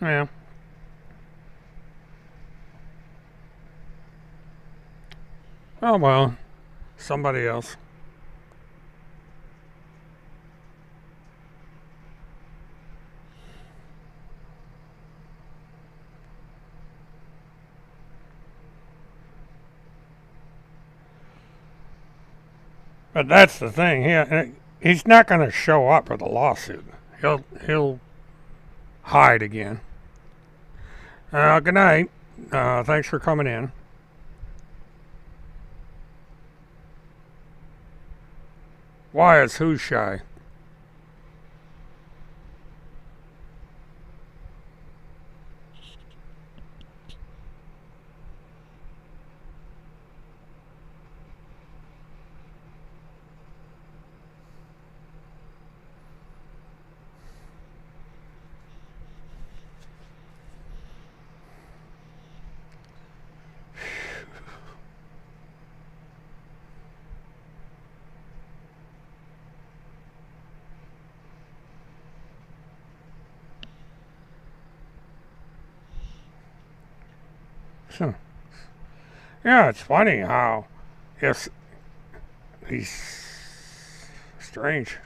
Speaker 1: Yeah. Oh well, somebody else. But that's the thing. He's not going to show up for the lawsuit. He'll hide again. Good night. Thanks for coming in. Why is who shy? Yeah, it's funny how yes, he's strange.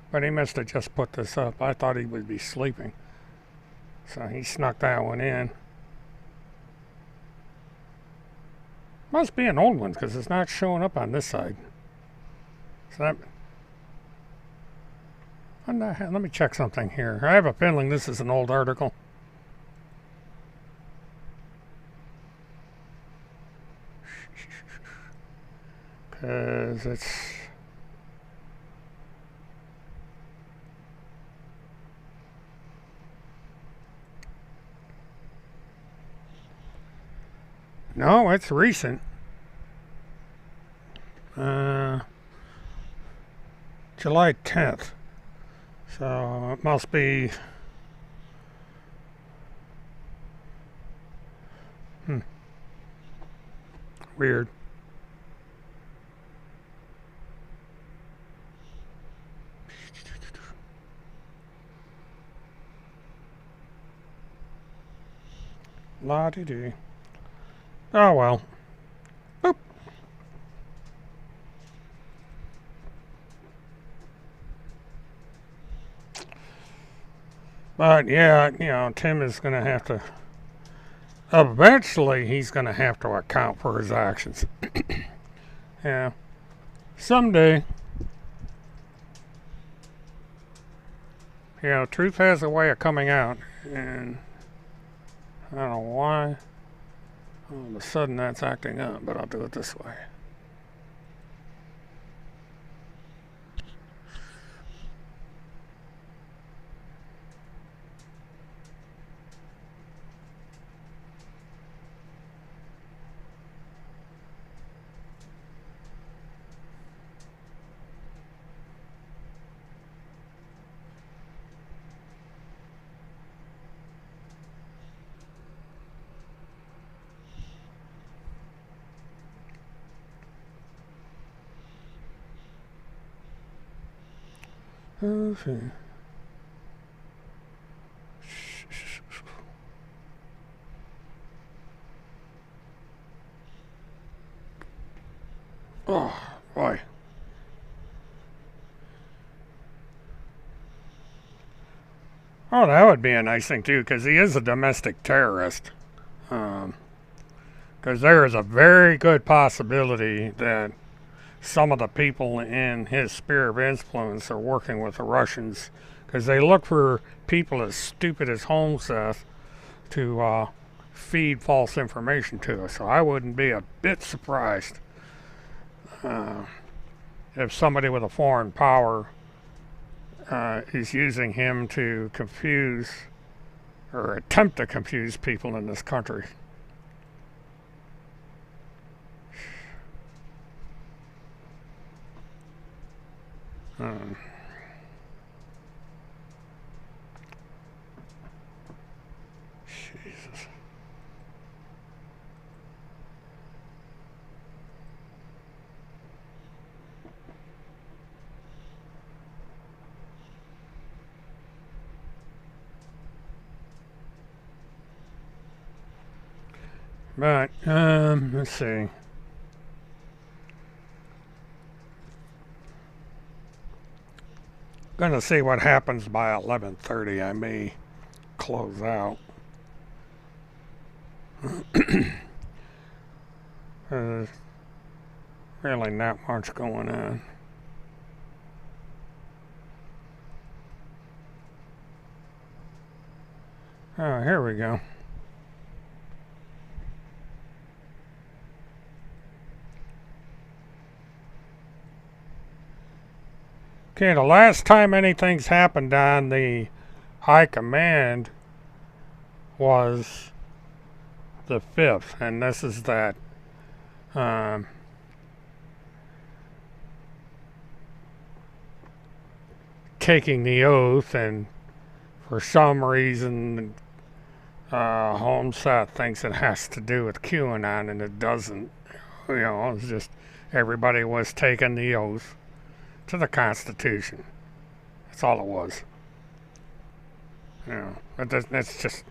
Speaker 1: But he must have just put this up. I thought he would be sleeping. So he snuck that one in. Must be an old one because it's not showing up on this side. So that. Let me check something here. I have a feeling this is an old article. Because it's. No, it's recent. July 10th. So it must be. Weird. La-di-dee. Oh well. Boop. But yeah, Tim is going to have to. Eventually, he's going to have to account for his actions. Yeah. Someday. Truth has a way of coming out. And I don't know why. All of a sudden that's acting up, but I'll do it this way. Okay. Oh, boy. Oh, that would be a nice thing too, because he is a domestic terrorist. Because there is a very good possibility that some of the people in his sphere of influence are working with the Russians, because they look for people as stupid as Holmeseth to feed false information to us. So I wouldn't be a bit surprised if somebody with a foreign power is using him to confuse or attempt to confuse people in this country. Jesus. But, let's see. Gonna see what happens by 11:30. I may close out. Really not much going on. Oh, here we go. Okay, the last time anything's happened on the High Command was the 5th, and this is that taking the oath, and for some reason Holmeseth thinks it has to do with QAnon, and it doesn't. You know, it's just everybody was taking the oath to the Constitution. That's all it was. You know, that's just,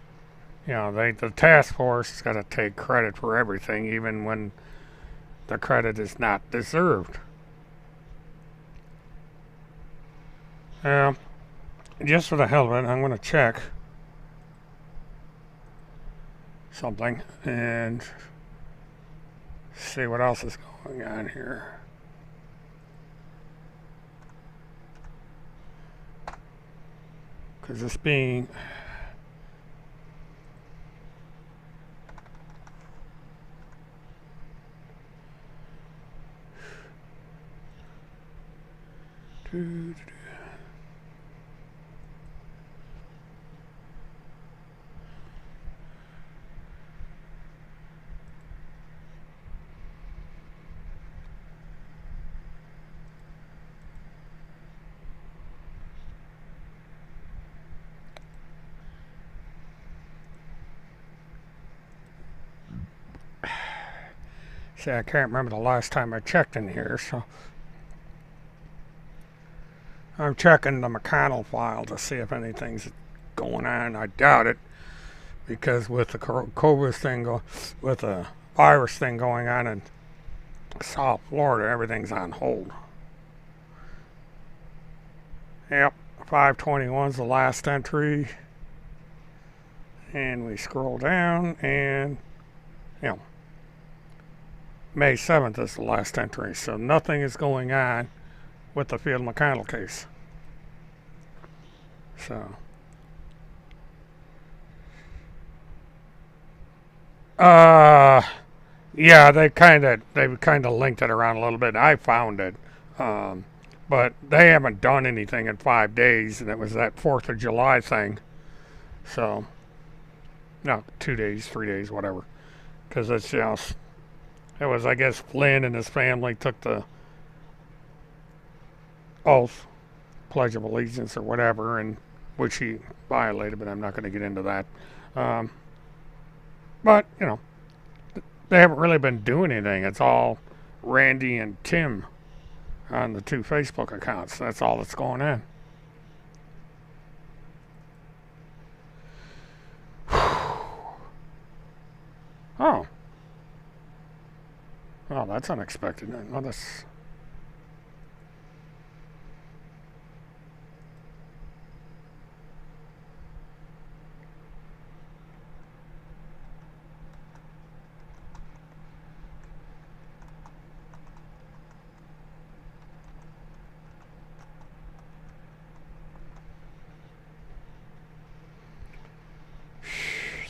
Speaker 1: you know, the task force has got to take credit for everything, even when the credit is not deserved. Just for the hell of it, I'm going to check something and see what else is going on here. Because it's being see, I can't remember the last time I checked in here, so I'm checking the McConnell file to see if anything's going on. I doubt it, because with the COVID thing, with the virus thing going on in South Florida, everything's on hold. Yep, 521's the last entry, and we scroll down, and you know, May 7th is the last entry, so nothing is going on with the Field McConnell case. So, yeah, they kind of linked it around a little bit. I found it, but they haven't done anything in 5 days, and it was that 4th of July thing. So, no, 2 days, 3 days, whatever, because it's, you know, it was, I guess, Flynn and his family took the oath, Pledge of Allegiance or whatever, and which he violated, but I'm not going to get into that. But, you know, they haven't really been doing anything. It's all Randy and Tim on the 2 Facebook accounts. That's all that's going on. Oh. Oh, that's unexpected. No, that's...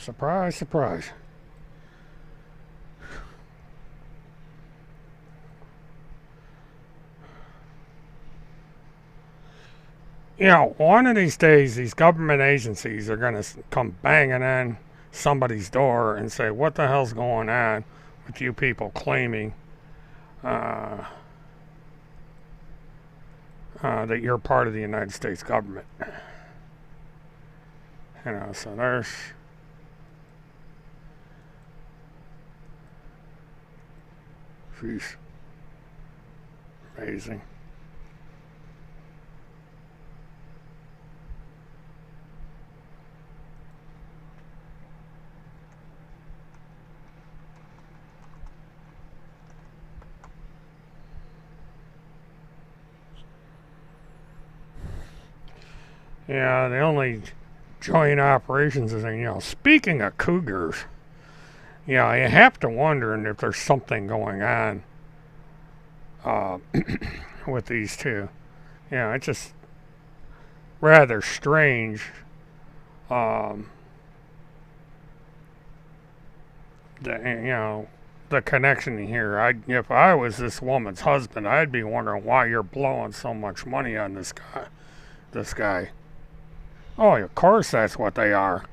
Speaker 1: Surprise, surprise. You know, one of these days, these government agencies are going to come banging on somebody's door and say, what the hell's going on with you people claiming that you're part of the United States government? You know, so there's... Sheesh. Amazing. Yeah, the only joint operations is, you know, speaking of cougars, you know, you have to wonder if there's something going on with these two. You know, it's just rather strange. You know, the connection here. If I was this woman's husband, I'd be wondering why you're blowing so much money on this guy. This guy. Oh, of course that's what they are.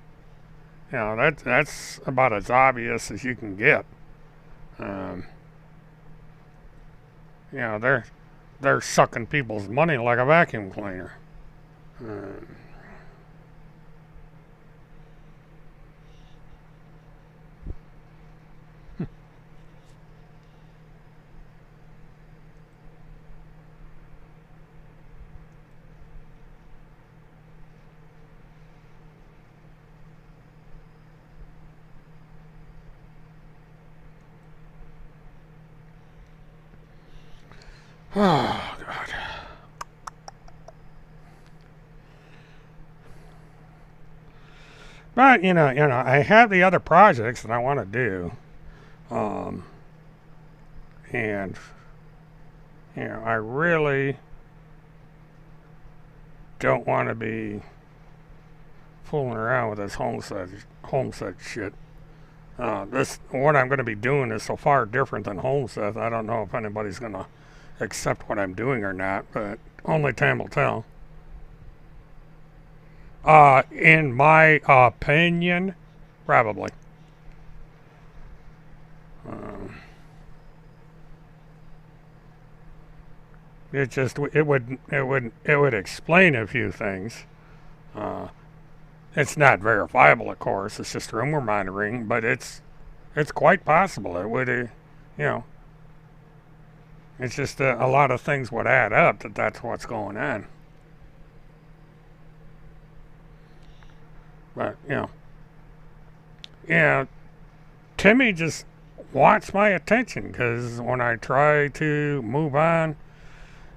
Speaker 1: You know, that's about as obvious as you can get. You know, they're sucking people's money like a vacuum cleaner. Oh, God. But, you know, I have the other projects that I want to do. And, you know, I really don't want to be fooling around with this homestead shit. What I'm going to be doing is so far different than homestead. I don't know if anybody's going to accept what I'm doing or not, but only time will tell. In my opinion, probably. It would explain a few things. It's not verifiable, of course. It's just rumor monitoring, but it's quite possible. It would, you know. It's just a lot of things would add up that's what's going on. But, you know. Yeah, Timmy just wants my attention because when I try to move on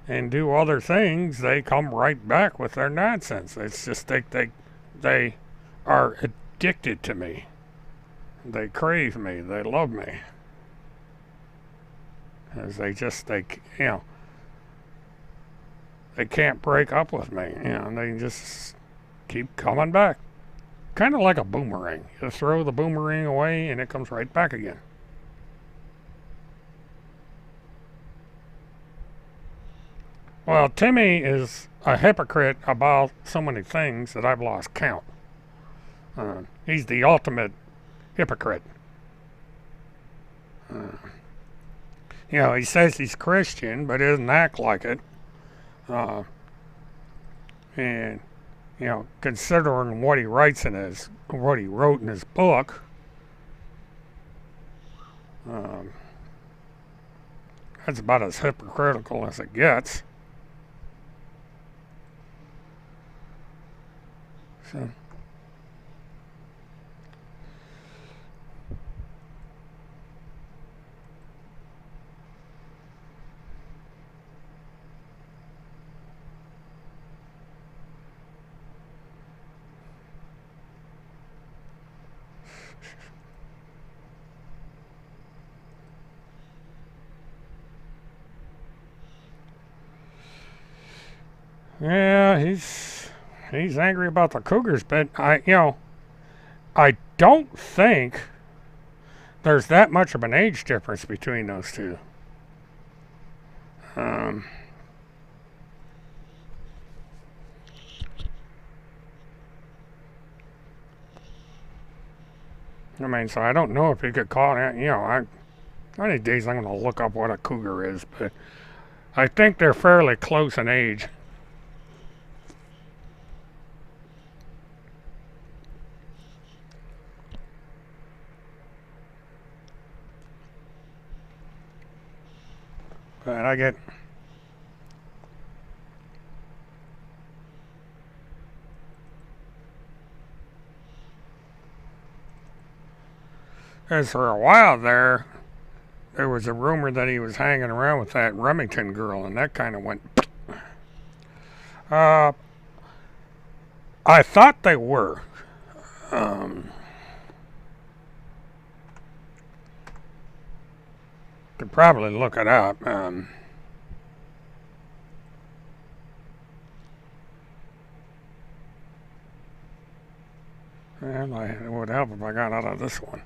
Speaker 1: and do other things, they come right back with their nonsense. It's just they are addicted to me. They crave me. They love me. Because they you know, they can't break up with me. You know, they just keep coming back. Kind of like a boomerang. You throw the boomerang away and it comes right back again. Well, Timmy is a hypocrite about so many things that I've lost count. He's the ultimate hypocrite. You know, he says he's Christian, but doesn't act like it. And, you know, considering what he wrote in his book, that's about as hypocritical as it gets. So. Yeah, he's angry about the Cougars, but I don't think there's that much of an age difference between those two. I mean, so I don't know if you could call it, one of these days I'm going to look up what a cougar is, but I think they're fairly close in age. But I get... As for a while there was a rumor that he was hanging around with that Remington girl, and that kind of went... I thought they were. Could probably look it up. Well, it would help if I got out of this one.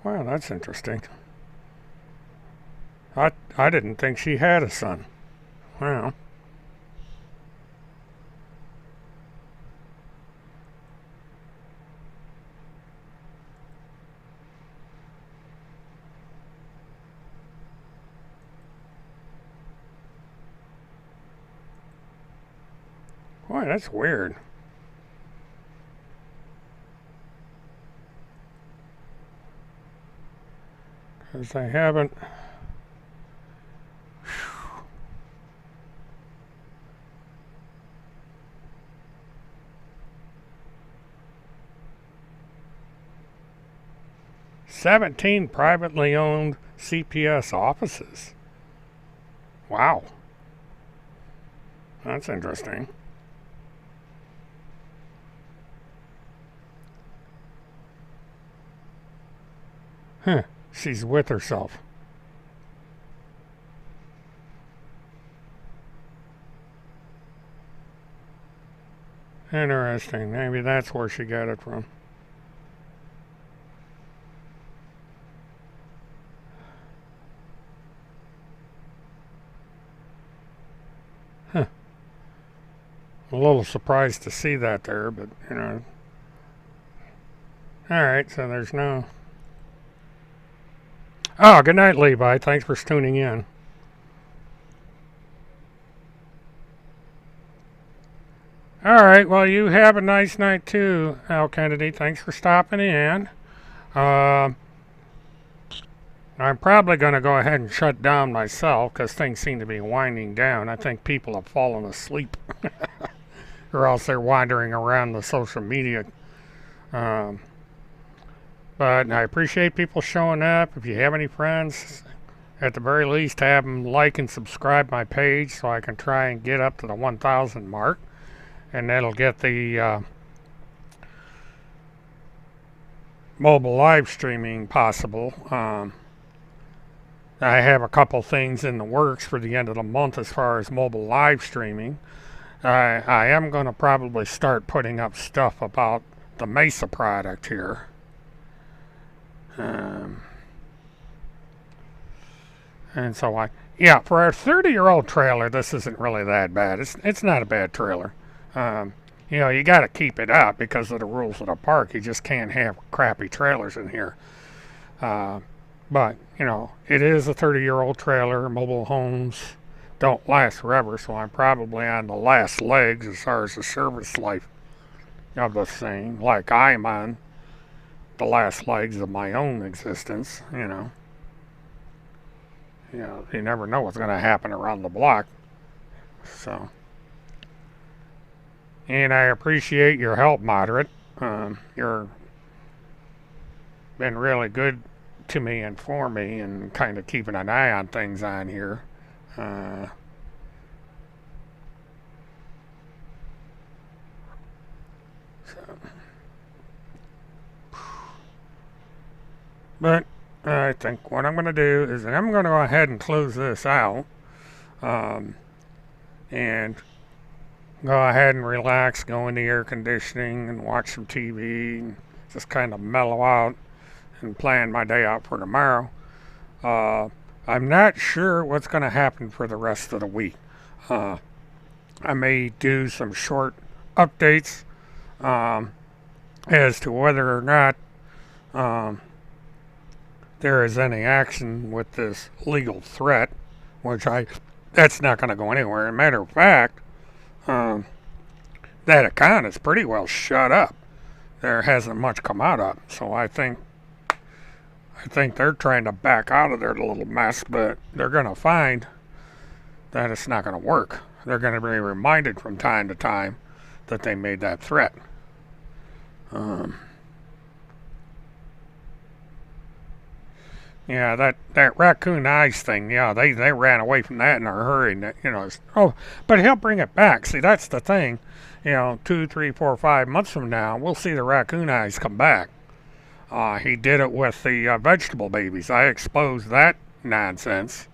Speaker 1: Well, that's interesting. I didn't think she had a son. Well. Boy, that's weird. Because I haven't... 17 privately owned CPS offices. Wow. That's interesting. Huh. She's with herself. Interesting. Maybe that's where she got it from. Huh. A little surprised to see that there, but, Alright, so there's no... Oh, good night, Levi. Thanks for tuning in. Alright, well, you have a nice night too, Al Kennedy. Thanks for stopping in. I'm probably going to go ahead and shut down myself because things seem to be winding down. I think people have fallen asleep or else they're wandering around the social media. But I appreciate people showing up. If you have any friends, at the very least, have them like and subscribe my page so I can try and get up to the 1,000 mark. And that'll get the mobile live streaming possible. I have a couple things in the works for the end of the month as far as mobile live streaming. I am going to probably start putting up stuff about the Mesa product here. And so for a 30-year-old trailer, this isn't really that bad. It's not a bad trailer. You got to keep it up because of the rules of the park. You just can't have crappy trailers in here. But, it is a 30-year-old trailer. Mobile homes don't last forever, so I'm probably on the last legs as far as the service life of the thing. Like I'm on the last legs of my own existence, You never know what's going to happen around the block. So... And I appreciate your help, Moderate. You're been really good to me and for me and kind of keeping an eye on things on here. But I think what I'm going to do is I'm going to go ahead and close this out, um, and go ahead and relax, go in the air conditioning and watch some TV and just kind of mellow out and plan my day out for tomorrow. Uh, I'm not sure what's going to happen for the rest of the week. Uh, I may do some short updates um, as to whether or not um, there is any action with this legal threat, which that's not going to go anywhere. As a matter of fact, um, that account is pretty well shut up. There hasn't much come out of it, so I think they're trying to back out of their little mess, but they're going to find that it's not going to work. They're going to be reminded from time to time that they made that threat. Yeah, that raccoon eyes thing. Yeah, they ran away from that in a hurry. But he'll bring it back. See, that's the thing. 2, 3, 4, 5 months from now, we'll see the raccoon eyes come back. He did it with the vegetable babies. I exposed that nonsense.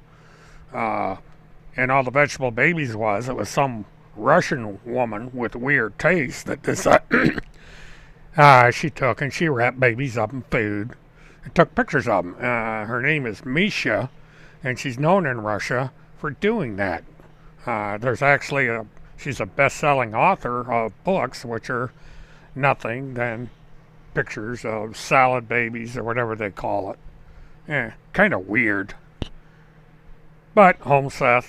Speaker 1: And all the vegetable babies it was some Russian woman with weird taste that decided she took and she wrapped babies up in food and took pictures of them. Her name is Misha, and she's known in Russia for doing that. There's actually she's a best-selling author of books which are nothing than pictures of salad babies or whatever they call it. Kind of weird. But Holmseth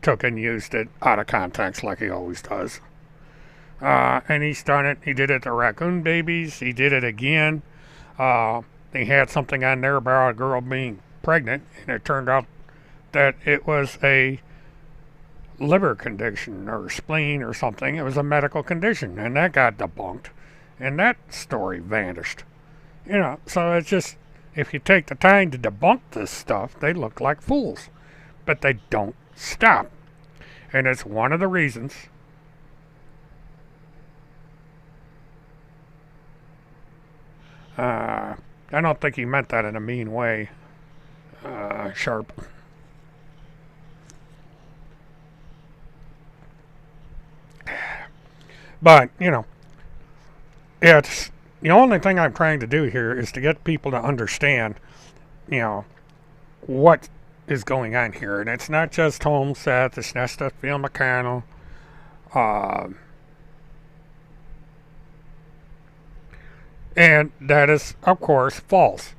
Speaker 1: took and used it out of context like he always does. And he's done it. He did it to raccoon babies. He did it again. They had something on there about a girl being pregnant, and it turned out that it was a liver condition or spleen or something. It was a medical condition, and that got debunked, and that story vanished. So it's just, if you take the time to debunk this stuff, they look like fools. But they don't stop. And it's one of the reasons I don't think he meant that in a mean way, Sharp. But, it's the only thing I'm trying to do here is to get people to understand, what is going on here. And it's not just Holmseth, it's not just Phil McConnell. And that is, of course, false.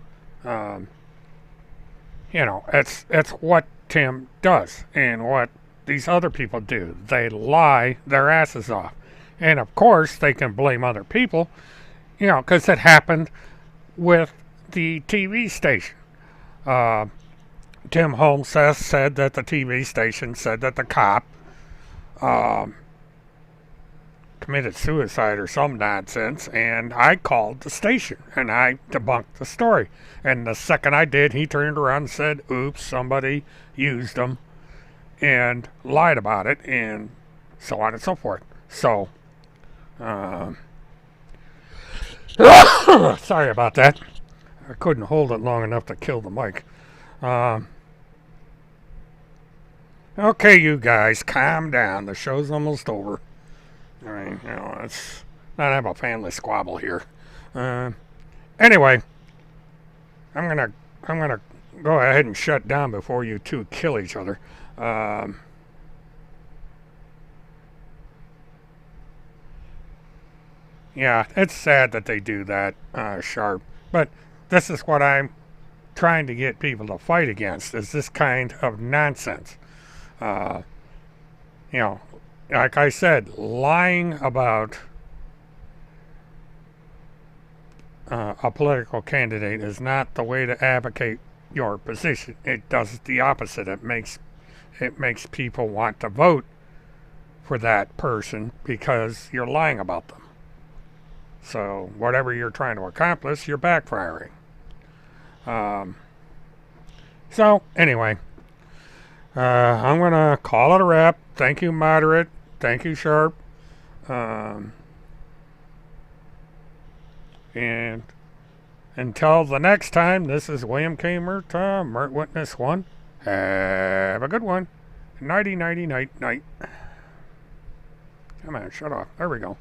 Speaker 1: It's what Tim does and what these other people do. They lie their asses off. And, of course, they can blame other people, because it happened with the TV station. Tim Holmseth said that the TV station said that the cop committed suicide or some nonsense, and I called the station and I debunked the story. And the second I did, he turned around and said, oops, somebody used them and lied about it, and so on and so forth. So, sorry about that. I couldn't hold it long enough to kill the mic. Okay, you guys, calm down. The show's almost over. I mean, let's not have a family squabble here. Anyway, I'm gonna go ahead and shut down before you two kill each other. Yeah, it's sad that they do that, Sharp. But this is what I'm trying to get people to fight against, is this kind of nonsense. Like I said, lying about a political candidate is not the way to advocate your position. It does the opposite. It makes people want to vote for that person because you're lying about them. So whatever you're trying to accomplish, you're backfiring. So anyway, I'm gonna call it a wrap. Thank you, Moderate. Thank you, Sharp. And Until the next time, this is William K. Murtaugh, Mert Witness 1. Have a good one. Nighty, nighty, night, night. Come on, shut off. There we go.